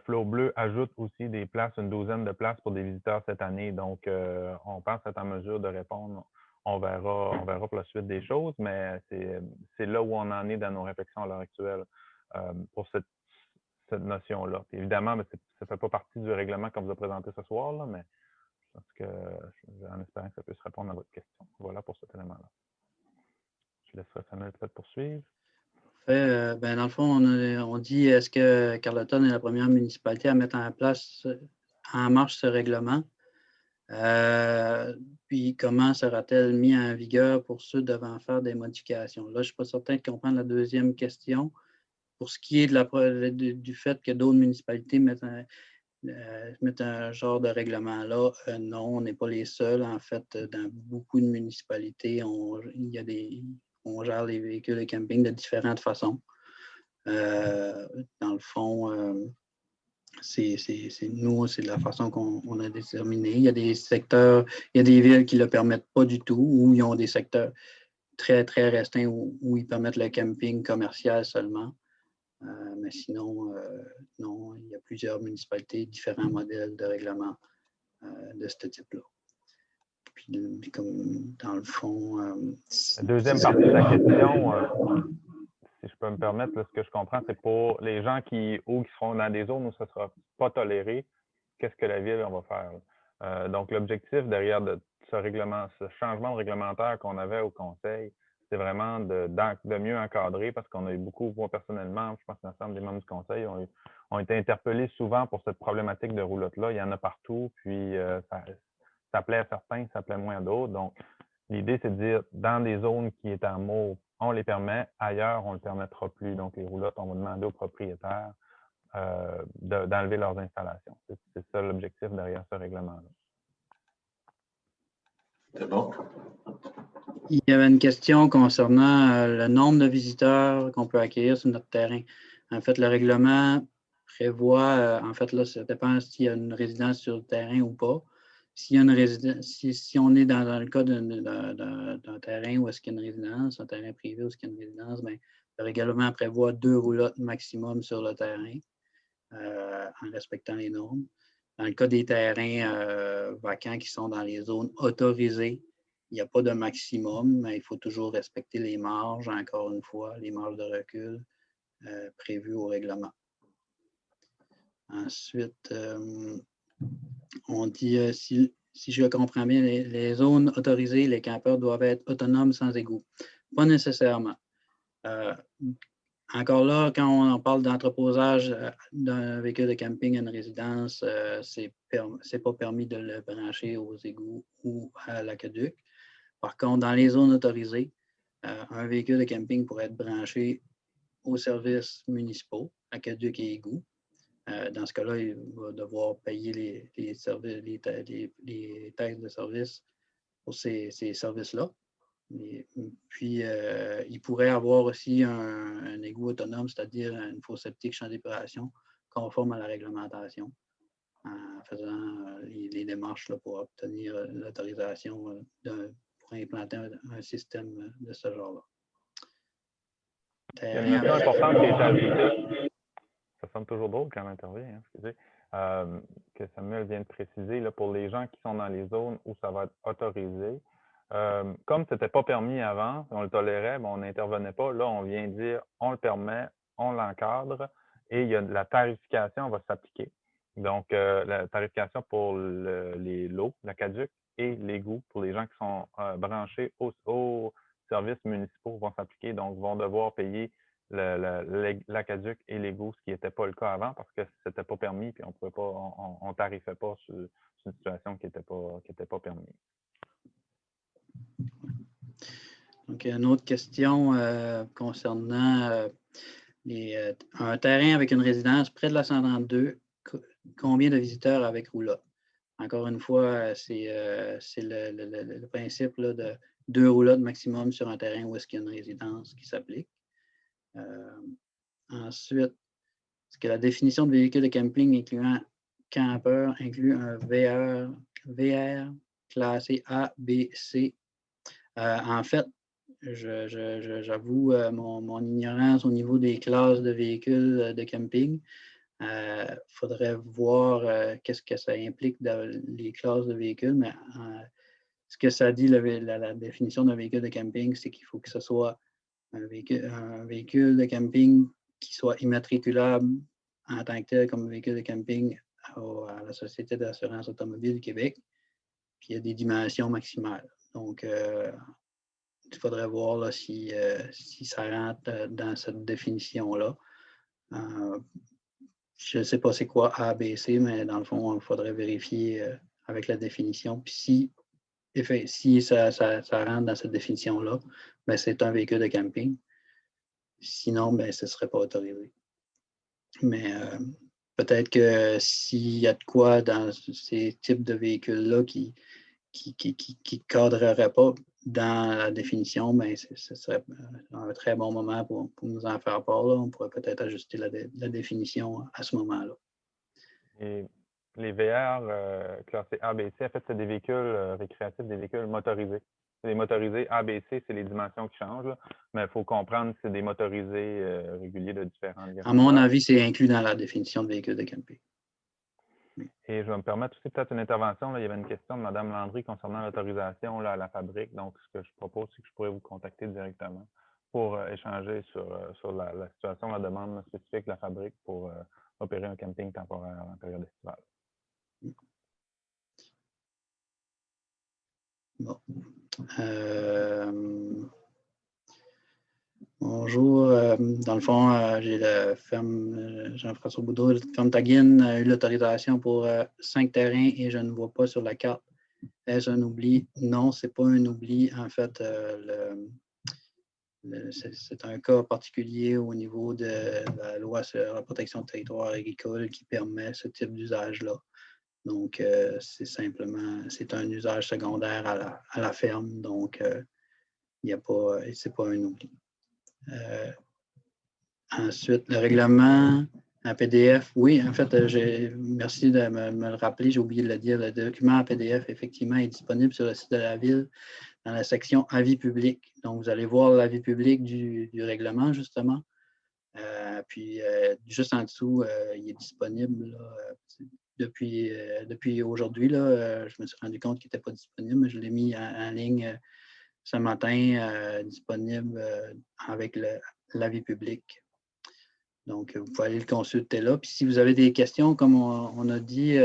Flot Bleu ajoute aussi des places, une douzaine de places pour des visiteurs cette année. Donc, on pense être en mesure de répondre. On verra pour la suite des choses, mais c'est là où on en est dans nos réflexions à l'heure actuelle pour cette notion-là. Évidemment, ça ne fait pas partie du règlement qu'on vous a présenté ce soir, là, mais je pense que, en espérant que ça puisse répondre à votre question. Voilà pour cet élément-là. Je laisserai Samuel peut-être poursuivre. Dans le fond, on dit est-ce que Carleton est la première municipalité à mettre en marche ce règlement? Puis comment sera-t-elle mise en vigueur pour ceux devant faire des modifications? Là, je ne suis pas certain de comprendre la deuxième question. Pour ce qui est du fait que d'autres municipalités mettent un genre de règlement-là, non, on n'est pas les seuls. En fait, dans beaucoup de municipalités, on gère les véhicules de camping de différentes façons. Dans le fond, nous, c'est de la façon qu'on a déterminé. Il y a des secteurs, il y a des villes qui ne le permettent pas du tout, ou ils ont des secteurs très, très restreints où ils permettent le camping commercial seulement. Mais sinon, non, il y a plusieurs municipalités, différents modèles de règlement de ce type-là. Puis comme dans le fond... la deuxième partie de la question, si je peux me permettre, là, ce que je comprends, c'est pour les gens qui seront dans des zones où ça ne sera pas toléré, qu'est-ce que la ville va faire? Donc, l'objectif derrière ce changement réglementaire qu'on avait au Conseil, c'est vraiment de mieux encadrer parce qu'on a eu beaucoup, moi personnellement, je pense que l'ensemble des membres du Conseil ont été interpellés souvent pour cette problématique de roulotte-là. Il y en a partout, puis ça plaît à certains, ça plaît moins à d'autres. Donc, l'idée, c'est de dire, dans des zones qui est en mauve, on les permet, ailleurs, on ne le permettra plus. Donc, les roulottes, on va demander aux propriétaires d'enlever leurs installations. C'est ça l'objectif derrière ce règlement-là. C'est bon. Il y avait une question concernant le nombre de visiteurs qu'on peut accueillir sur notre terrain. En fait, le règlement prévoit, en fait, là, ça dépend s'il y a une résidence sur le terrain ou pas. S'il y a une résidence, si on est dans le cas d'un terrain où est-ce qu'il y a une résidence, un terrain privé où est-ce qu'il y a une résidence, bien, le règlement prévoit 2 roulottes maximum sur le terrain en respectant les normes. Dans le cas des terrains vacants qui sont dans les zones autorisées, il n'y a pas de maximum, mais il faut toujours respecter les marges, encore une fois, les marges de recul prévues au règlement. Ensuite, on dit, si je comprends bien, les zones autorisées, les campeurs doivent être autonomes sans égout. Pas nécessairement. Encore là, quand on parle d'entreposage d'un véhicule de camping à une résidence, c'est pas permis de le brancher aux égouts ou à l'aqueduc. Par contre, dans les zones autorisées, un véhicule de camping pourrait être branché aux services municipaux, aqueduc et égouts. Dans ce cas-là, il va devoir payer les taxes de service pour ces services-là. Puis, il pourrait avoir aussi un égout autonome, c'est-à-dire une fosse septique champ d'épuration conforme à la réglementation, en faisant les démarches là, pour obtenir l'autorisation pour implanter un système de ce genre-là. Il y a une notion importante qui a été ajoutée. Ça sonne toujours drôle quand on intervient, hein, excusez. Que Samuel vient de préciser, là, pour les gens qui sont dans les zones où ça va être autorisé. Comme ce n'était pas permis avant, on le tolérait, mais on n'intervenait pas. Là, on vient dire, on le permet, on l'encadre et la tarification va s'appliquer. Donc, la tarification pour les lots, l'aqueduc et l'égout pour les gens qui sont branchés aux services municipaux vont s'appliquer. Donc, vont devoir payer l'aqueduc et l'égout, ce qui n'était pas le cas avant parce que ce n'était pas permis et on ne tarifait pas sur une situation qui n'était pas permise. Donc, une autre question concernant un terrain avec une résidence près de la 132, combien de visiteurs avec roulotte? Encore une fois, c'est le principe là, de 2 roulottes maximum sur un terrain où est-ce qu'il y a une résidence qui s'applique. Ensuite, est-ce que la définition de véhicule de camping incluant campeur inclut un VR classé A, B, C? En fait, j'avoue mon ignorance au niveau des classes de véhicules de camping. Il faudrait voir qu'est-ce que ça implique dans les classes de véhicules, mais ce que ça dit, la définition d'un véhicule de camping, c'est qu'il faut que ce soit un véhicule de camping qui soit immatriculable en tant que tel comme véhicule de camping à la Société d'assurance automobile du Québec, puis il y a des dimensions maximales. Donc, il faudrait voir là, si ça rentre dans cette définition-là. Je ne sais pas c'est quoi A, B, C, mais dans le fond, il faudrait vérifier avec la définition. Puis si ça rentre dans cette définition-là, ben, c'est un véhicule de camping. Sinon, ben, ce ne serait pas autorisé. Mais peut-être que s'il y a de quoi dans ces types de véhicules-là qui ne cadreraient pas dans la définition, ben, ce serait un très bon moment pour nous en faire part. Là. On pourrait peut-être ajuster la définition à ce moment-là. Et les VR classés ABC, en fait, c'est des véhicules récréatifs, des véhicules motorisés. Les motorisés ABC, c'est les dimensions qui changent, là, mais il faut comprendre que c'est des motorisés réguliers de différents À mon avis, c'est inclus dans la définition de véhicule de camping. Et je vais me permettre aussi peut-être une intervention. Là. Il y avait une question de Mme Landry concernant l'autorisation à la fabrique. Donc, ce que je propose, c'est que je pourrais vous contacter directement pour échanger sur la situation, la demande spécifique de la fabrique pour opérer un camping temporaire en période estivale. Bon. Bonjour. Dans le fond, j'ai la ferme Jean-François Boudreau, la ferme Taguine a eu l'autorisation pour 5 terrains et je ne vois pas sur la carte. Est-ce un oubli? Non, ce n'est pas un oubli. En fait, c'est un cas particulier au niveau de la loi sur la protection du territoire agricole qui permet ce type d'usage-là. Donc, c'est un usage secondaire à la ferme. Donc, c'est pas un oubli. Ensuite, le règlement en PDF, oui, en fait, merci de me le rappeler, j'ai oublié de le dire, le document en PDF, effectivement, est disponible sur le site de la Ville dans la section avis public. Donc, vous allez voir l'avis public du règlement, justement. Puis, juste en dessous, il est disponible là, depuis aujourd'hui. Je me suis rendu compte qu'il n'était pas disponible, mais je l'ai mis en ligne ce matin, disponible avec l'avis public. Donc, vous pouvez aller le consulter là. Puis si vous avez des questions, comme on a dit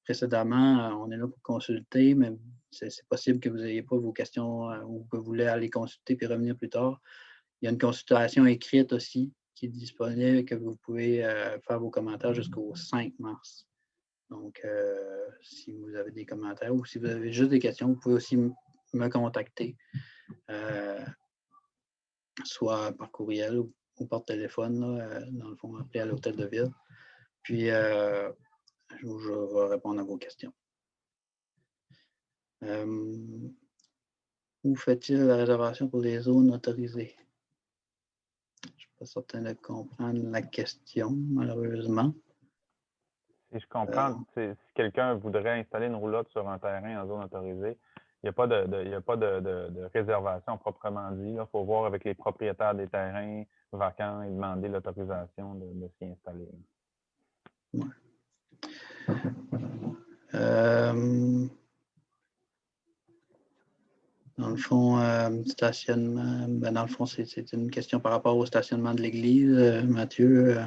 précédemment, on est là pour consulter, mais c'est possible que vous n'ayez pas vos questions ou que vous voulez aller consulter puis revenir plus tard. Il y a une consultation écrite aussi qui est disponible, que vous pouvez faire vos commentaires jusqu'au 5 mars. Donc, si vous avez des commentaires ou si vous avez juste des questions, vous pouvez aussi me contacter, soit par courriel ou par téléphone, là, dans le fond, appelé à l'hôtel de ville. Puis, je vais répondre à vos questions. Où fait-il la réservation pour les zones autorisées? Je ne suis pas certain de comprendre la question, malheureusement. Si je comprends, si quelqu'un voudrait installer une roulotte sur un terrain en zone autorisée, il n'y a pas de réservation proprement dit. Il faut voir avec les propriétaires des terrains vacants et demander l'autorisation de s'y installer. Ouais. Dans le fond, stationnement, dans le fond, c'est une question par rapport au stationnement de l'église, Mathieu.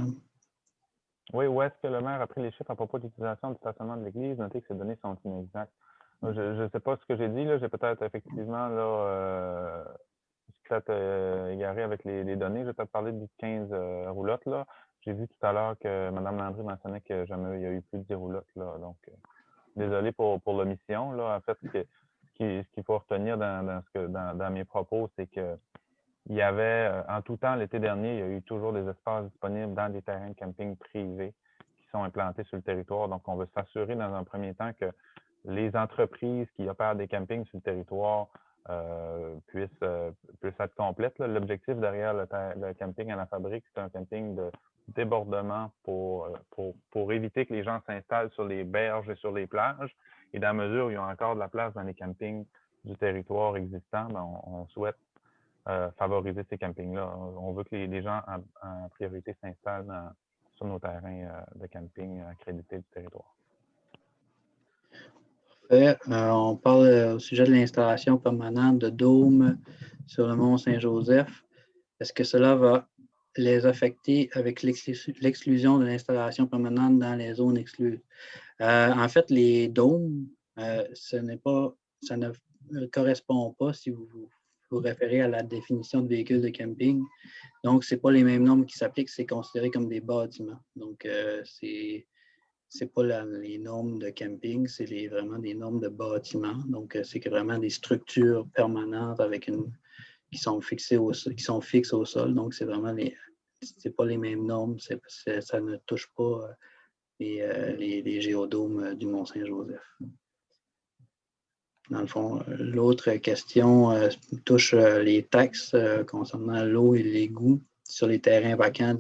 Oui, où est-ce que le maire a pris les chiffres à propos de l'utilisation du stationnement de l'église? Notez que ces données sont inexactes. Je ne sais pas ce que j'ai dit, là. J'ai peut-être effectivement égaré avec les données. Je vais peut-être parler de 15 roulottes. Là. J'ai vu tout à l'heure que Mme Landry mentionnait que jamais il y a eu plus de 10 roulottes. Là. Donc, désolé pour l'omission. Là. En fait, ce qu'il faut retenir dans mes propos, c'est que il y avait, en tout temps, l'été dernier, il y a eu toujours des espaces disponibles dans des terrains de camping privés qui sont implantés sur le territoire. Donc, on veut s'assurer dans un premier temps que les entreprises qui opèrent des campings sur le territoire puissent être complètes. L'objectif derrière le camping à la fabrique, c'est un camping de débordement pour éviter que les gens s'installent sur les berges et sur les plages. Et dans la mesure où il y a encore de la place dans les campings du territoire existant, ben, on souhaite favoriser ces campings-là. On veut que les gens en priorité s'installent sur nos terrains de camping accrédités du territoire. Parfait. On parle au sujet de l'installation permanente de dômes sur le mont Saint-Joseph. Est-ce que cela va les affecter avec l'exclusion de l'installation permanente dans les zones exclues? En fait, les dômes, ça ne correspond pas si vous vous référez à la définition de véhicule de camping. Donc, ce n'est pas les mêmes normes qui s'appliquent, c'est considéré comme des bâtiments. Donc, c'est pas les normes de camping, c'est vraiment des normes de bâtiment. Donc, c'est vraiment des structures permanentes qui sont fixes au sol. Donc, c'est vraiment c'est pas les mêmes normes. Ça ne touche pas les géodomes du Mont-Saint-Joseph. Dans le fond, l'autre question touche les taxes concernant l'eau et l'égout sur les terrains vacants.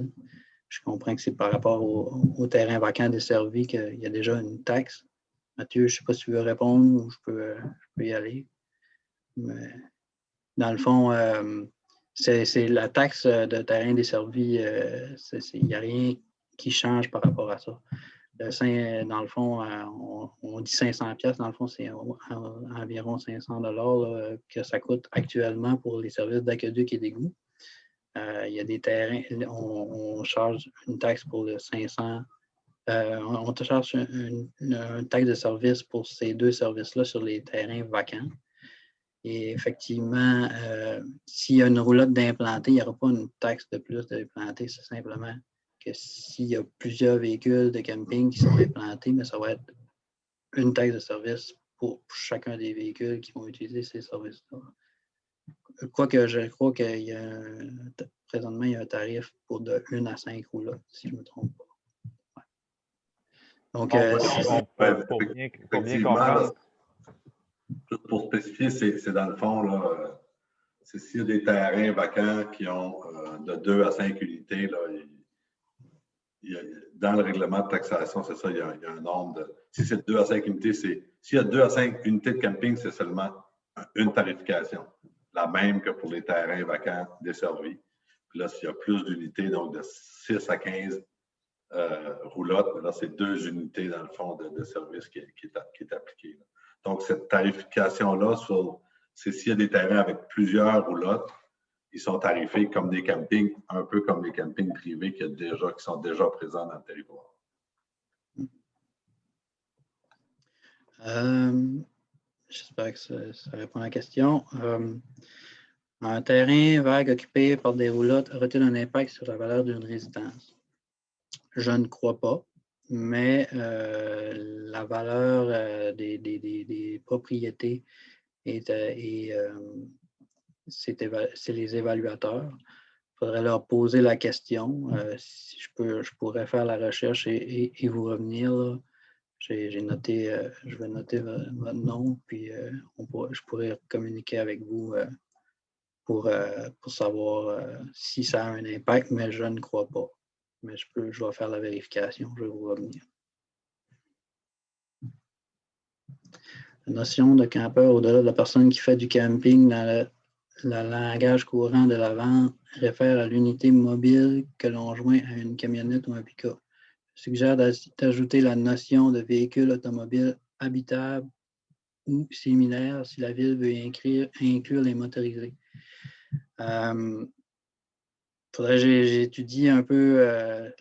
Je comprends que c'est par rapport aux terrains vacants desservis qu'il y a déjà une taxe. Mathieu, je ne sais pas si tu veux répondre ou je peux y aller. Mais dans le fond, c'est la taxe de terrain desservi. Il n'y a rien qui change par rapport à ça. Dans le fond, on dit 500$. Dans le fond, c'est environ 500$ que ça coûte actuellement pour les services d'aqueduc et d'égout. Il y a des terrains, on charge une taxe pour le 500 on te charge un taxe de service pour ces 2 services-là sur les terrains vacants. Et effectivement, s'il y a une roulotte d'implanter, il n'y aura pas une taxe de plus d'implanter. C'est simplement que s'il y a plusieurs véhicules de camping qui sont implantés, mais ça va être une taxe de service pour chacun des véhicules qui vont utiliser ces services-là. Quoique je crois qu'il y a présentement, il y a un tarif pour de 1 à 5 roulottes, si je ne me trompe pas. Ouais. Donc, pour bien comprendre. Juste pour spécifier, c'est dans le fond, là, c'est s'il y a des terrains vacants qui ont de 2 à 5 unités, là, dans le règlement de taxation, c'est ça, il y a un nombre de. Si c'est 2 à 5 unités, s'il y a 2 à 5 unités de camping, c'est seulement une tarification, la même que pour les terrains vacants desservis. Puis là, s'il y a plus d'unités, donc de 6 à 15 roulottes, là, c'est 2 unités, dans le fond, de service qui est appliquée. Là. Donc, cette tarification-là, c'est s'il y a des terrains avec plusieurs roulottes, ils sont tarifés comme des campings, un peu comme les campings privés qui sont déjà présents dans le territoire. J'espère que ça répond à la question. Un terrain vague occupé par des roulottes aurait-il un impact sur la valeur d'une résidence? Je ne crois pas, mais la valeur des propriétés c'est les évaluateurs. Il faudrait leur poser la question. Si je pourrais faire la recherche et vous revenir. Là. J'ai noté, je vais noter votre nom, puis je pourrais communiquer avec vous pour savoir si ça a un impact, mais je ne crois pas. Mais je vais faire la vérification, je vais vous revenir. La notion de campeur au-delà de la personne qui fait du camping dans le langage courant de la vente réfère à l'unité mobile que l'on joint à une camionnette ou un pick-up. Je suggère d'ajouter la notion de véhicule automobile habitable ou similaire si la ville veut inclure les motorisés. Faudrait que j'étudie un peu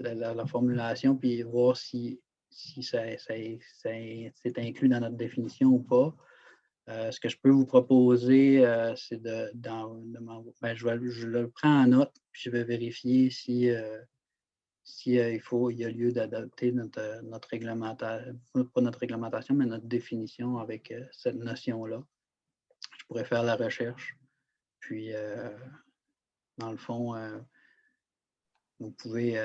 la formulation puis voir si c'est inclus dans notre définition ou pas. Ce que je peux vous proposer, c'est je le prends en note puis je vais vérifier si il y a lieu d'adapter notre réglementation, pas notre réglementation, mais notre définition avec cette notion-là. Je pourrais faire la recherche. Puis, dans le fond, vous pouvez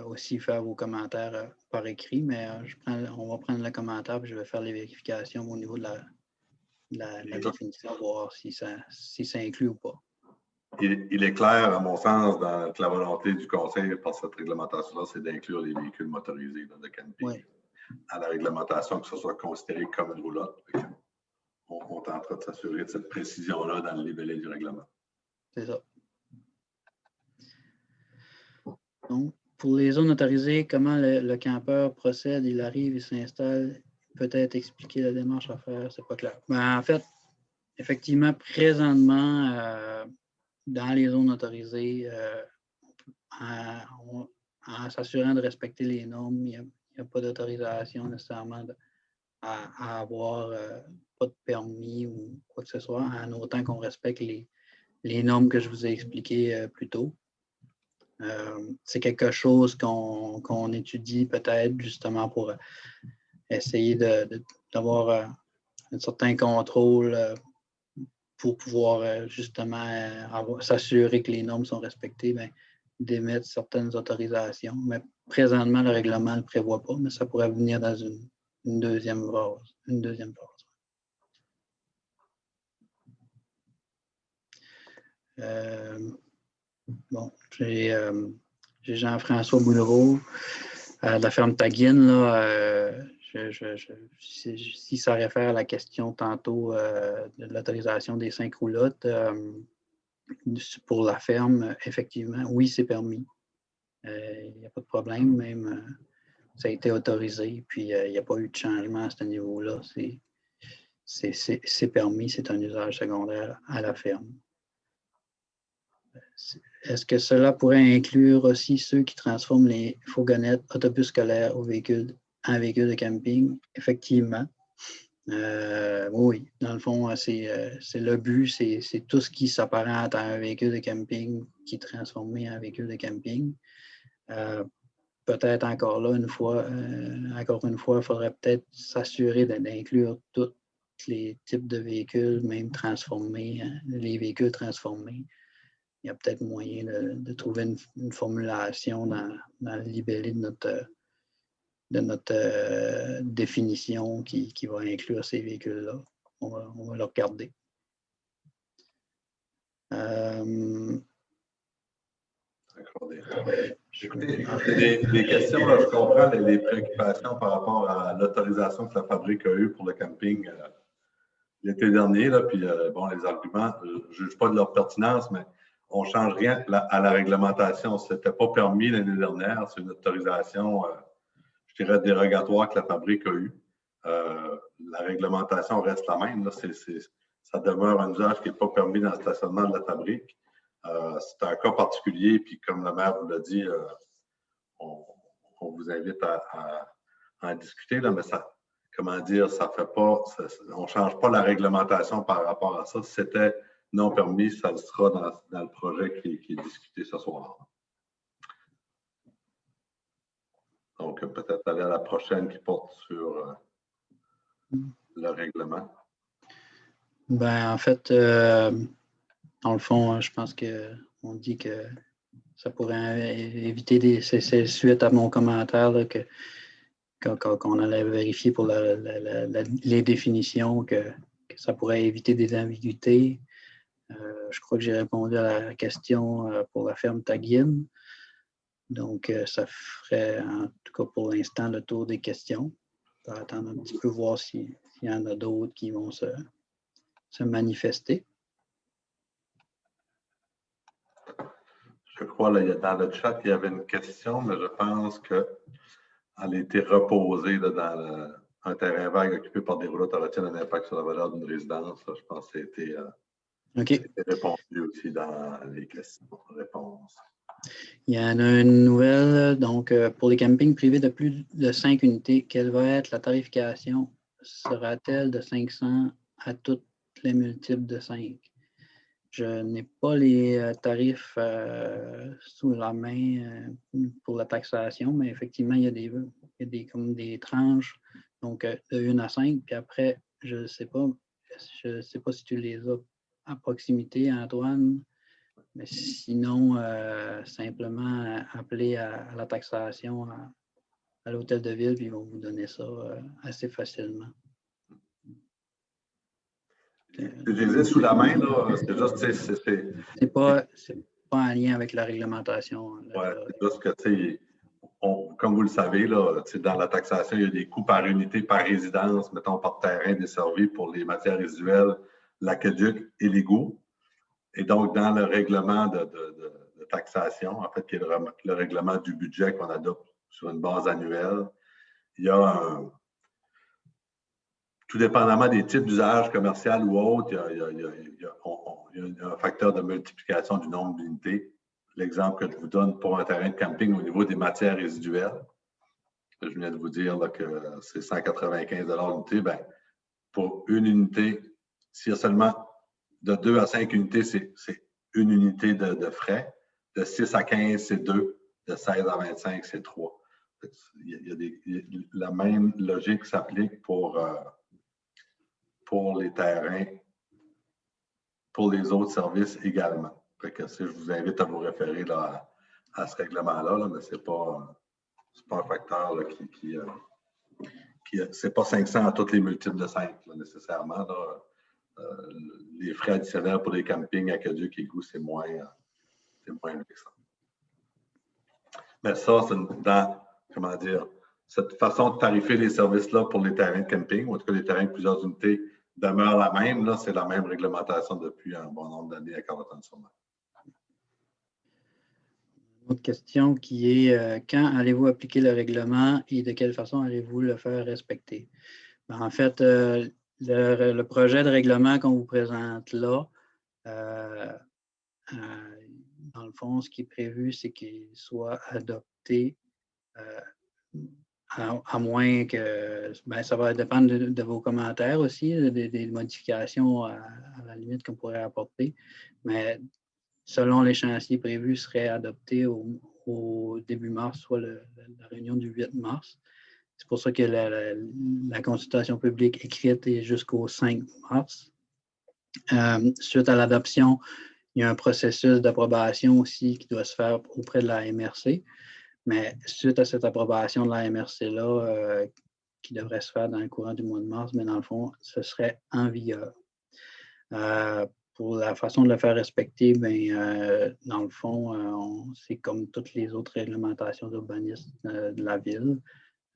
aussi faire vos commentaires par écrit, mais on va prendre le commentaire et je vais faire les vérifications au niveau de la définition, voir si ça inclut ou pas. Il est clair, à mon sens, que la volonté du Conseil par cette réglementation-là, c'est d'inclure les véhicules motorisés de camping à la réglementation, que ce soit considéré comme une roulotte. On tentera de s'assurer de cette précision-là dans le libellé du règlement. C'est ça. Donc, pour les zones autorisées, comment le campeur procède? Il arrive, il s'installe, peut-être expliquer la démarche à faire, c'est pas clair. En fait, effectivement, présentement, dans les zones autorisées, en s'assurant de respecter les normes, il n'y a pas d'autorisation nécessairement à avoir pas de permis ou quoi que ce soit, en autant qu'on respecte les normes que je vous ai expliquées plus tôt. C'est quelque chose qu'on étudie peut-être justement pour essayer d'avoir un certain contrôle pour pouvoir justement s'assurer que les normes sont respectées, d'émettre certaines autorisations. Mais présentement, le règlement ne le prévoit pas, mais ça pourrait venir dans une deuxième phase. Bon, j'ai Jean-François Boudreau de la ferme Taguine. Là, si ça réfère à la question tantôt de l'autorisation des 5 roulottes, pour la ferme, effectivement, oui, c'est permis. Il n'y a pas de problème, même ça a été autorisé, puis il n'y a pas eu de changement à ce niveau-là. C'est permis, c'est un usage secondaire à la ferme. Est-ce que cela pourrait inclure aussi ceux qui transforment les fourgonnettes autobus scolaires en véhicules de camping? Effectivement. Oui, dans le fond, c'est le but, c'est tout ce qui s'apparente à un véhicule de camping qui est transformé en véhicule de camping. Peut-être encore une fois, il faudrait peut-être s'assurer d'inclure tous les types de véhicules, même transformés, les véhicules transformés. Il y a peut-être moyen de trouver une formulation dans le libellé de notre définition qui va inclure ces véhicules-là. On va le regarder. Écoutez, des questions, là, je comprends les préoccupations par rapport à l'autorisation que la fabrique a eue pour le camping l'été dernier. Là, puis, bon, les arguments, je ne juge pas de leur pertinence, mais on ne change rien à la réglementation. Ce n'était pas permis l'année dernière. C'est une autorisation, je dirais, dérogatoire que la fabrique a eue. La réglementation reste la même. Là. Ça demeure un usage qui n'est pas permis dans le stationnement de la fabrique. C'est un cas particulier, puis comme le maire vous l'a dit, on vous invite à en discuter, là, mais ça, comment dire, ça fait pas, on ne change pas la réglementation par rapport à ça. Si c'était non permis, ça le sera dans le projet qui est discuté ce soir. Donc, peut-être aller à la prochaine qui porte sur le règlement. Ben, en fait, dans le fond, je pense qu'on dit que ça pourrait éviter c'est suite à mon commentaire là, qu'on allait vérifier pour les définitions, que ça pourrait éviter des ambiguïtés. Je crois que j'ai répondu à la question pour la ferme Taguine. Donc, ça ferait, en tout cas pour l'instant, le tour des questions. On va attendre un petit peu, voir s'il y en a d'autres qui vont se manifester. Je crois, là, dans le chat, il y avait une question, mais je pense qu'elle a été reposée là, dans un terrain vague occupé par des rouleaux aurait-il un impact sur la valeur d'une résidence? Là, je pense que ça a été répondu aussi dans les questions-réponses. Il y en a une nouvelle. Donc, pour les campings privés de plus de 5 unités, quelle va être la tarification? Sera-t-elle de 500 à toutes les multiples de 5? Je n'ai pas les tarifs sous la main pour la taxation, mais effectivement, il y a comme des tranches, donc de 1 à 5. Puis après, je ne sais pas si tu les as à proximité, Antoine, mais sinon, simplement appeler à la taxation à l'hôtel de ville, puis ils vont vous donner ça assez facilement. Je les ai sous la main, là. C'est juste, c'est pas en lien avec la réglementation. Oui, c'est juste que, tu sais, comme vous le savez, là, dans la taxation, il y a des coûts par unité, par résidence, mettons par terrain desservi pour les matières résiduelles, l'aqueduc et l'égout. Et donc, dans le règlement de taxation, en fait, qui est le règlement du budget qu'on adopte sur une base annuelle, il y a tout dépendamment des types d'usage commercial ou autres, il y a un facteur de multiplication du nombre d'unités. L'exemple que je vous donne pour un terrain de camping au niveau des matières résiduelles, je venais de vous dire là, que c'est 195 l'unité. Bien, pour une unité, s'il y a seulement de 2 à 5 unités, c'est une unité de frais. De 6 à 15, c'est 2. De 16 à 25, c'est 3. La même logique s'applique pour les terrains, pour les autres services également. Fait que, je vous invite à vous référer là, à ce règlement-là, là, mais ce n'est pas un facteur là, c'est pas 500 à toutes les multiples de 5 là, nécessairement. Là. Les frais additionnels pour les campings, aqueduc et goût, c'est moins élevé que ça. Mais ça, c'est comment dire, cette façon de tarifer les services-là pour les terrains de camping, ou en tout cas les terrains de plusieurs unités, demeure la même. Là, c'est la même réglementation depuis un bon nombre d'années à Carleton-sur-Mer. Une autre question qui est quand allez-vous appliquer le règlement et de quelle façon allez-vous le faire respecter? Ben, en fait, le projet de règlement qu'on vous présente là, dans le fond, ce qui est prévu, c'est qu'il soit adopté à moins que, ça va dépendre de vos commentaires aussi, des modifications à la limite qu'on pourrait apporter. Mais selon l'échéancier prévu, serait adopté au début mars, soit la réunion du 8 mars. C'est pour ça que la consultation publique écrite est jusqu'au 5 mars. Suite à l'adoption, il y a un processus d'approbation aussi qui doit se faire auprès de la MRC. Mais suite à cette approbation de la MRC-là, qui devrait se faire dans le courant du mois de mars, mais dans le fond, ce serait en vigueur. Pour la façon de le faire respecter, dans le fond, c'est comme toutes les autres réglementations d'urbanisme de la ville.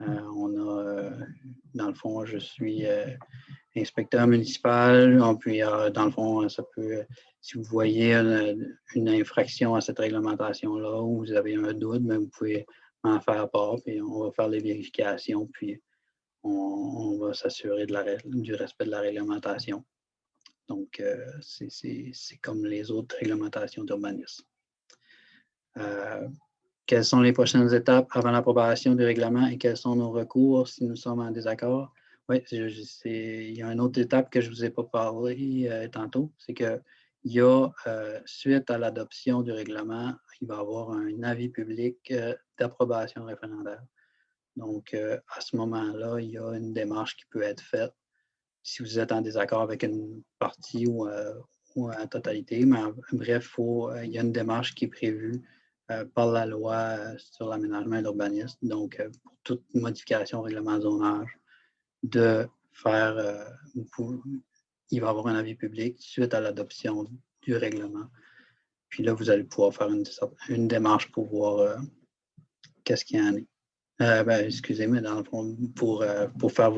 Dans le fond, je suis inspecteur municipal. Puis, dans le fond, ça peut, si vous voyez une infraction à cette réglementation-là ou vous avez un doute, vous pouvez en faire part, puis on va faire les vérifications, puis on va s'assurer du respect de la réglementation. Donc, c'est comme les autres réglementations d'urbanisme. Quelles sont les prochaines étapes avant l'approbation du règlement et quels sont nos recours si nous sommes en désaccord? Oui, il y a une autre étape que je ne vous ai pas parlé tantôt, c'est qu'il y a, suite à l'adoption du règlement, il va y avoir un avis public d'approbation référendaire. Donc, à ce moment-là, il y a une démarche qui peut être faite si vous êtes en désaccord avec une partie ou à totalité. Mais bref, il y a une démarche qui est prévue par la loi sur l'aménagement et l'urbanisme. Donc, pour toute modification au règlement de zonage, de faire, il va y avoir un avis public suite à l'adoption du règlement. Puis là, vous allez pouvoir faire une démarche pour voir qu'est-ce qu'il y en a. Excusez-moi, dans le fond, pour faire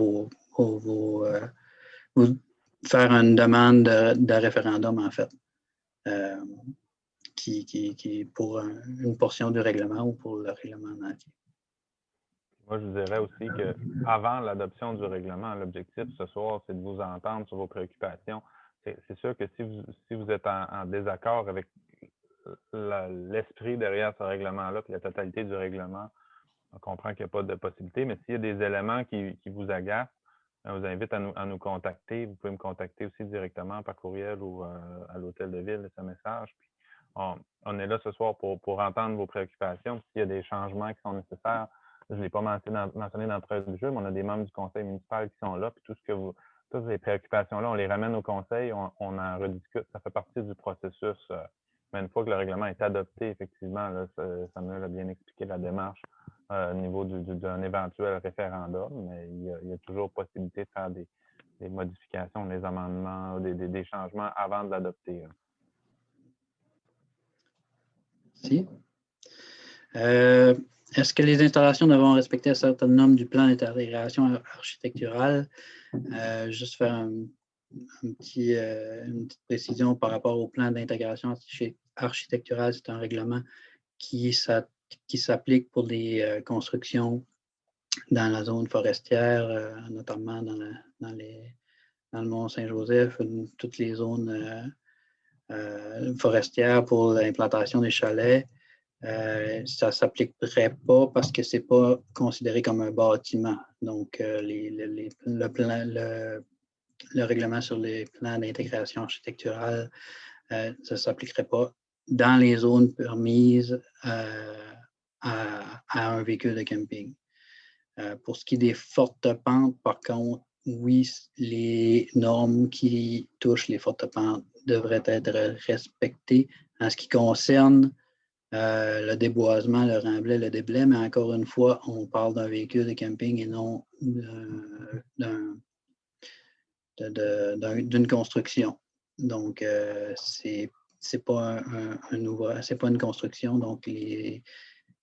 faire une demande de référendum, en fait, qui est pour une portion du règlement ou pour le règlement entier. Moi, je vous dirais aussi qu'avant l'adoption du règlement, l'objectif ce soir, c'est de vous entendre sur vos préoccupations. C'est sûr que si vous êtes en désaccord avec l'esprit derrière ce règlement-là, puis la totalité du règlement, on comprend qu'il n'y a pas de possibilité, mais s'il y a des éléments qui vous agacent, on vous invite à nous contacter. Vous pouvez me contacter aussi directement par courriel ou à l'hôtel de ville, ce message. Puis on est là ce soir pour entendre vos préoccupations. S'il y a des changements qui sont nécessaires, je ne l'ai pas mentionné d'entrée de jeu, mais on a des membres du conseil municipal qui sont là. Puis toutes ces préoccupations-là, on les ramène au conseil, on en rediscute. Ça fait partie du processus. Mais une fois que le règlement est adopté, effectivement, là, Samuel a bien expliqué la démarche au niveau d'un éventuel référendum, mais il y a toujours possibilité de faire des modifications, des amendements, des changements avant de l'adopter. Si. Est-ce que les installations devront respecter certaines normes du plan d'intégration architecturale? Juste faire une petite précision par rapport au plan d'intégration architecturale. C'est un règlement qui s'applique pour des constructions dans la zone forestière, notamment dans le Mont-Saint-Joseph, toutes les zones forestières pour l'implantation des chalets. Ça ne s'appliquerait pas parce que ce n'est pas considéré comme un bâtiment. Donc, le règlement sur les plans d'intégration architecturale, ça ne s'appliquerait pas dans les zones permises à un véhicule de camping. Pour ce qui est des fortes pentes, par contre, oui, les normes qui touchent les fortes pentes devraient être respectées en ce qui concerne le déboisement, le remblai, le déblai, mais encore une fois, on parle d'un véhicule de camping et non d'une construction. Donc, c'est pas une construction. Donc, il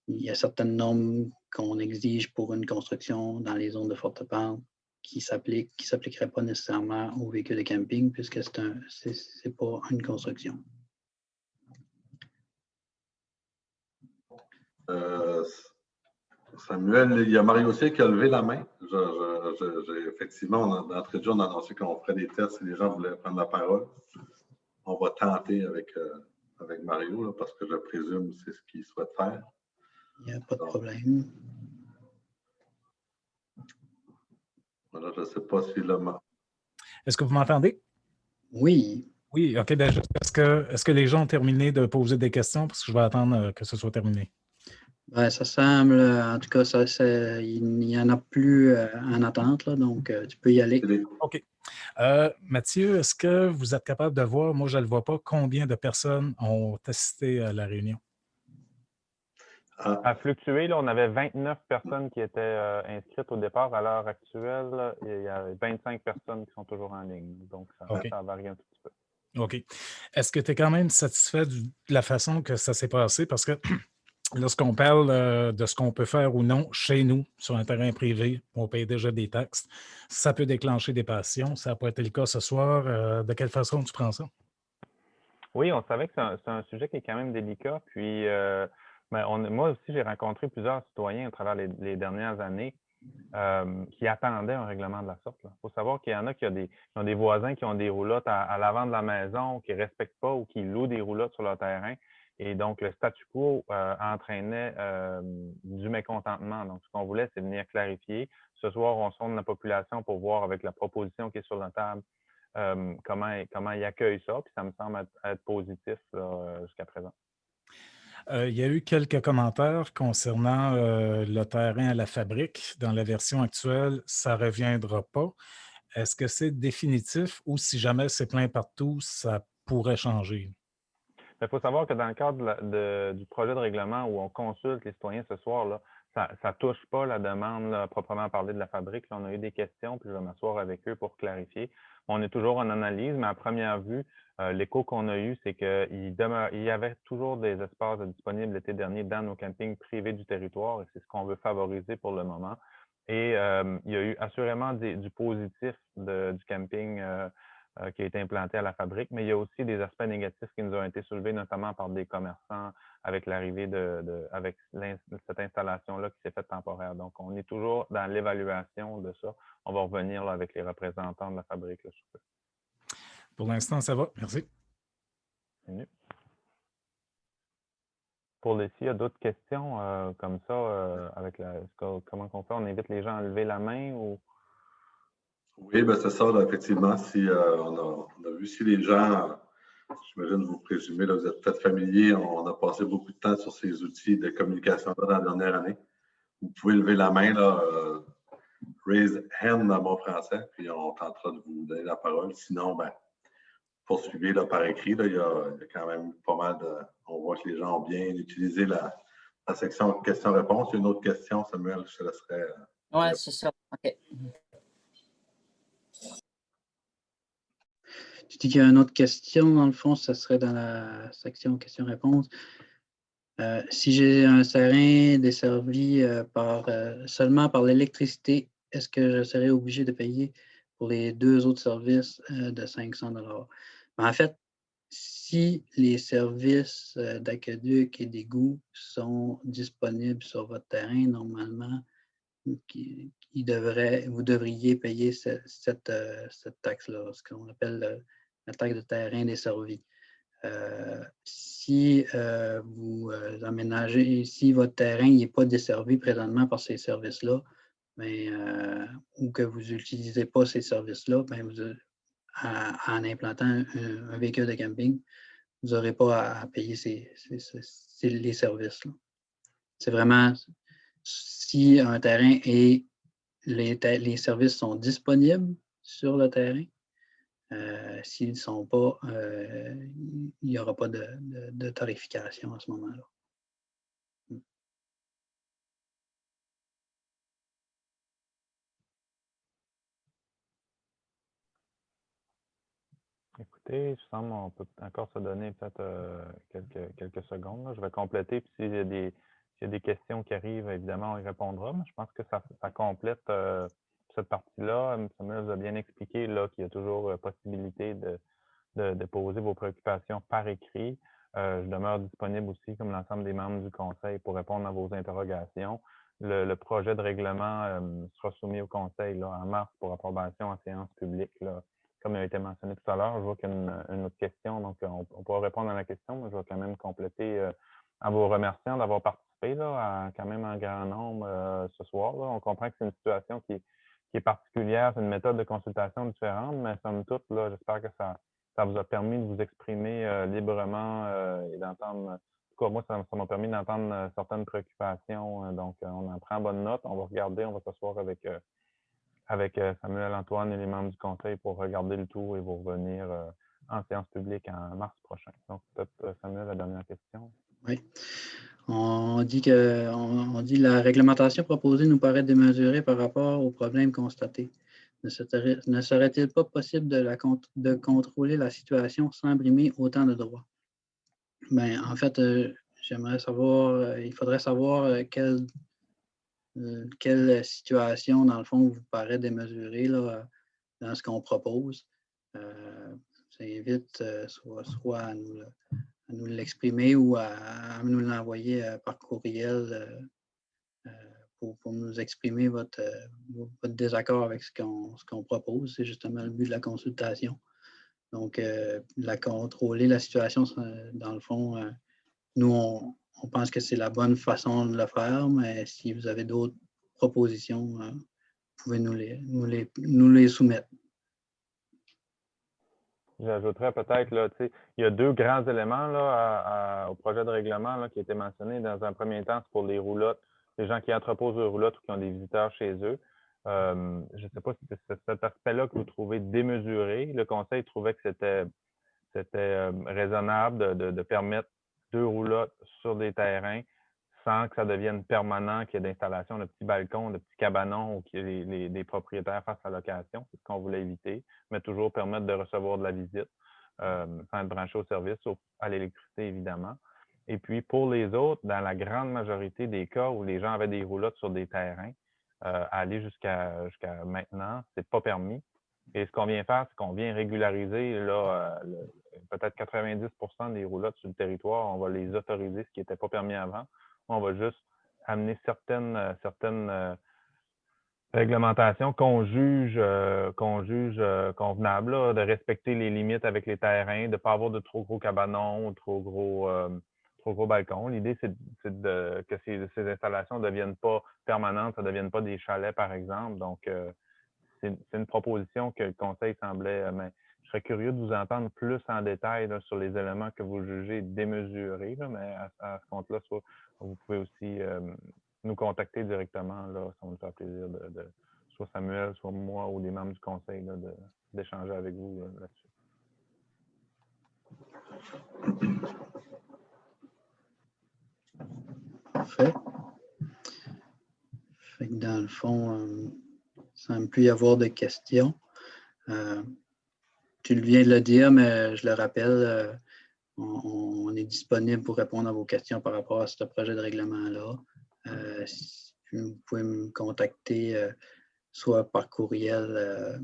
y a certaines normes qu'on exige pour une construction dans les zones de forte pente qui ne s'appliqueraient pas nécessairement aux véhicules de camping puisque c'est pas une construction. Samuel, il y a Mario aussi qui a levé la main. Effectivement, d'entrée de jeu, on a annoncé qu'on ferait des tests si les gens voulaient prendre la parole. On va tenter avec avec Mario, là, parce que je présume que c'est ce qu'il souhaite faire. Il n'y a pas de problème. Voilà, je ne sais pas si là. Est-ce que vous m'entendez? Oui. Oui, OK. Ben, est-ce que les gens ont terminé de poser des questions? Parce que je vais attendre que ce soit terminé. Ben, ça semble, en tout cas, il n'y en a plus en attente, là, donc tu peux y aller. OK. Mathieu, est-ce que vous êtes capable de voir, moi je ne le vois pas, combien de personnes ont assisté à la réunion? Ça a fluctué. Là, on avait 29 personnes qui étaient inscrites au départ. À l'heure actuelle, là, il y a 25 personnes qui sont toujours en ligne. Donc, ça a varié un tout petit peu. OK. Est-ce que tu es quand même satisfait de la façon que ça s'est passé? Parce que lorsqu'on parle de ce qu'on peut faire ou non chez nous, sur un terrain privé, où on paye déjà des taxes, ça peut déclencher des passions. Ça n'a pas été le cas ce soir. De quelle façon tu prends ça? Oui, on savait que c'est un sujet qui est quand même délicat. Puis, moi aussi, j'ai rencontré plusieurs citoyens à travers les dernières années qui attendaient un règlement de la sorte. Il faut savoir qu'il y en a qui ont des voisins qui ont des roulottes à l'avant de la maison, qui ne respectent pas ou qui louent des roulottes sur leur terrain. Et donc, le statu quo entraînait du mécontentement. Donc, ce qu'on voulait, c'est venir clarifier. Ce soir, on sonde la population pour voir avec la proposition qui est sur la table comment ils accueillent ça. Puis ça me semble être positif jusqu'à présent. Il y a eu quelques commentaires concernant le terrain à la fabrique. Dans la version actuelle, ça ne reviendra pas. Est-ce que c'est définitif ou si jamais c'est plein partout, ça pourrait changer? Il faut savoir que dans le cadre du projet de règlement où on consulte les citoyens ce soir, là, ça ne touche pas la demande là, proprement parler de la fabrique. Là, on a eu des questions, puis je vais m'asseoir avec eux pour clarifier. On est toujours en analyse, mais à première vue, l'écho qu'on a eu, c'est qu'il y avait toujours des espaces disponibles l'été dernier dans nos campings privés du territoire, et c'est ce qu'on veut favoriser pour le moment. Et il y a eu assurément du positif du camping qui a été implanté à la fabrique, mais il y a aussi des aspects négatifs qui nous ont été soulevés, notamment par des commerçants avec l'arrivée avec cette installation-là qui s'est faite temporaire. Donc, on est toujours dans l'évaluation de ça. On va revenir là, avec les représentants de la fabrique. Là, Pour l'instant, ça va. Merci. Pour s'il y a d'autres questions comme ça, comment on fait? On invite les gens à lever la main ou... Oui, ben c'est ça, là, effectivement. Si on a vu si les gens, j'imagine vous présumez, là, vous êtes peut-être familiers, on a passé beaucoup de temps sur ces outils de communication-là dans la dernière année. Vous pouvez lever la main, là, raise hand dans mon français, puis on tentera de vous donner la parole. Sinon, ben, poursuivez là, par écrit. Là, il y a quand même pas mal de. On voit que les gens ont bien utilisé la section questions-réponses. Il y a une autre question, Samuel, je te laisserai. Oui, c'est ça. OK. Tu dis qu'il y a une autre question, dans le fond, ça serait dans la section questions-réponses. Si j'ai un terrain desservi seulement par l'électricité, est-ce que je serais obligé de payer pour les 2 autres services de 500 $? En fait, si les services d'aqueduc et d'égout sont disponibles sur votre terrain, normalement, vous devriez payer cette taxe-là, ce qu'on appelle la taxe de terrain desservi. Si vous aménagez, si votre terrain n'est pas desservi présentement par ces services-là, ou que vous n'utilisez pas ces services-là, en implantant un véhicule de camping, vous n'aurez pas à payer les services-là. C'est vraiment si un terrain et les services sont disponibles sur le terrain. S'ils ne sont pas, il n'y aura pas de tarification à ce moment-là. Écoutez, je semble qu'on peut encore se donner peut-être quelques secondes. Là. Je vais compléter, puis s'il y a des questions qui arrivent, évidemment, on y répondra. Mais je pense que ça complète cette partie-là. Samuel vous a bien expliqué qu'il y a toujours possibilité de poser vos préoccupations par écrit. Je demeure disponible aussi, comme l'ensemble des membres du Conseil, pour répondre à vos interrogations. Le projet de règlement sera soumis au Conseil là, en mars pour approbation en séance publique. Là. comme il a été mentionné tout à l'heure, je vois qu'il y a une autre question, donc on pourra répondre à la question, mais je vais quand même compléter en vous remerciant d'avoir participé là, à quand même un grand nombre ce soir. Là. On comprend que c'est une situation qui est particulière, c'est une méthode de consultation différente, mais somme toute, là, j'espère que ça vous a permis de vous exprimer librement et d'entendre. En tout cas, moi, ça m'a permis d'entendre certaines préoccupations. Donc, on en prend bonne note. On va regarder, on va s'asseoir avec Samuel, Antoine et les membres du conseil pour regarder le tout et vous revenir en séance publique en mars prochain. Donc, peut-être, Samuel, la dernière question. Oui. On dit que la réglementation proposée nous paraît démesurée par rapport aux problèmes constatés. Ne serait-il pas possible de contrôler la situation sans brimer autant de droits? Ben, en fait, j'aimerais savoir, il faudrait savoir quelle situation, dans le fond, vous paraît démesurée là, dans ce qu'on propose. Ça invite soit à nous l'exprimer ou à nous l'envoyer par courriel pour nous exprimer votre désaccord avec ce qu'on propose. C'est justement le but de la consultation. Donc, contrôler la situation, dans le fond, nous, on pense que c'est la bonne façon de le faire, mais si vous avez d'autres propositions, vous pouvez nous les soumettre. J'ajouterais peut-être, là, il y a deux grands éléments là, au projet de règlement là, qui a été mentionné. Dans un premier temps, c'est pour les roulottes, les gens qui entreposent des roulottes ou qui ont des visiteurs chez eux. Je ne sais pas si c'est cet aspect-là que vous trouvez démesuré. Le conseil trouvait que c'était raisonnable de permettre 2 roulottes sur des terrains sans que ça devienne permanent, qu'il y ait d'installation de petits balcons, de petits cabanons ou que les propriétaires fassent la location. C'est ce qu'on voulait éviter, mais toujours permettre de recevoir de la visite sans être branché au service, sauf à l'électricité, évidemment. Et puis, pour les autres, dans la grande majorité des cas où les gens avaient des roulottes sur des terrains, aller jusqu'à maintenant, c'est pas permis. Et ce qu'on vient faire, c'est qu'on vient régulariser là, peut-être 90% des roulottes sur le territoire. On va les autoriser, ce qui n'était pas permis avant. On va juste amener certaines réglementations qu'on juge convenables, là, de respecter les limites avec les terrains, de ne pas avoir de trop gros cabanons ou trop gros balcons. L'idée, c'est que ces installations ne deviennent pas permanentes, ça ne devienne pas des chalets, par exemple. Donc, c'est une proposition que le conseil semblait, mais je serais curieux de vous entendre plus en détail là, sur les éléments que vous jugez démesurés, là, mais à ce compte-là, vous pouvez aussi nous contacter directement, là, ça va nous faire plaisir de soit Samuel, soit moi ou les membres du conseil là, d'échanger avec vous là-dessus. Parfait. Fait que dans le fond, il ne semble plus y avoir de questions. Tu viens de le dire, mais je le rappelle, on est disponible pour répondre à vos questions par rapport à ce projet de règlement-là. Vous pouvez me contacter soit par courriel.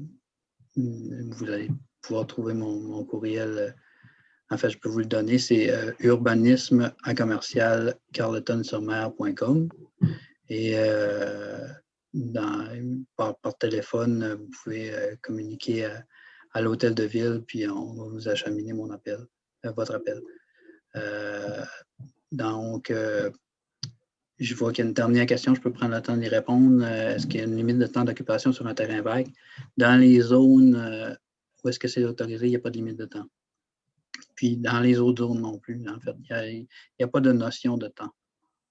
Vous allez pouvoir trouver mon courriel. En fait, je peux vous le donner. C'est urbanisme@carletonsurmer.com. Et par téléphone, vous pouvez communiquer à l'hôtel de ville, puis on va vous acheminer votre appel. Donc, je vois qu'il y a une dernière question, je peux prendre le temps d'y répondre. Est-ce qu'il y a une limite de temps d'occupation sur un terrain vague? Dans les zones où est-ce que c'est autorisé, il n'y a pas de limite de temps. Puis dans les autres zones non plus, en fait, il n'y a pas de notion de temps.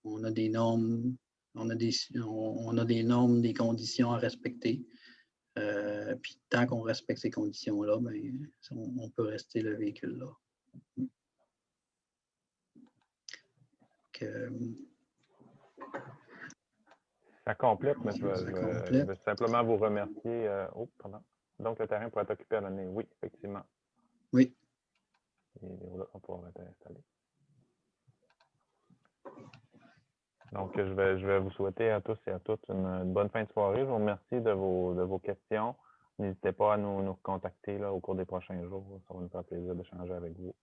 On a des normes. On a des normes, des conditions à respecter. Puis tant qu'on respecte ces conditions-là, ben, on peut rester le véhicule là. Ça complète, mais je vais simplement vous remercier. Donc, le terrain pourrait être occupé à l'année. Oui, effectivement. Oui. Et les roulottes vont pouvoir être installées. Donc, je vais vous souhaiter à tous et à toutes une bonne fin de soirée. Je vous remercie de vos questions. N'hésitez pas à nous contacter là, au cours des prochains jours. Ça va nous faire plaisir d'échanger avec vous.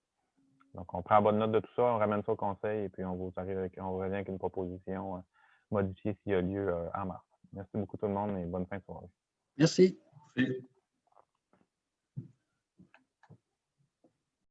Donc, on prend bonne note de tout ça, on ramène ça au conseil et puis on revient avec une proposition modifiée s'il y a lieu en mars. Merci beaucoup tout le monde et bonne fin de soirée. Merci. Merci.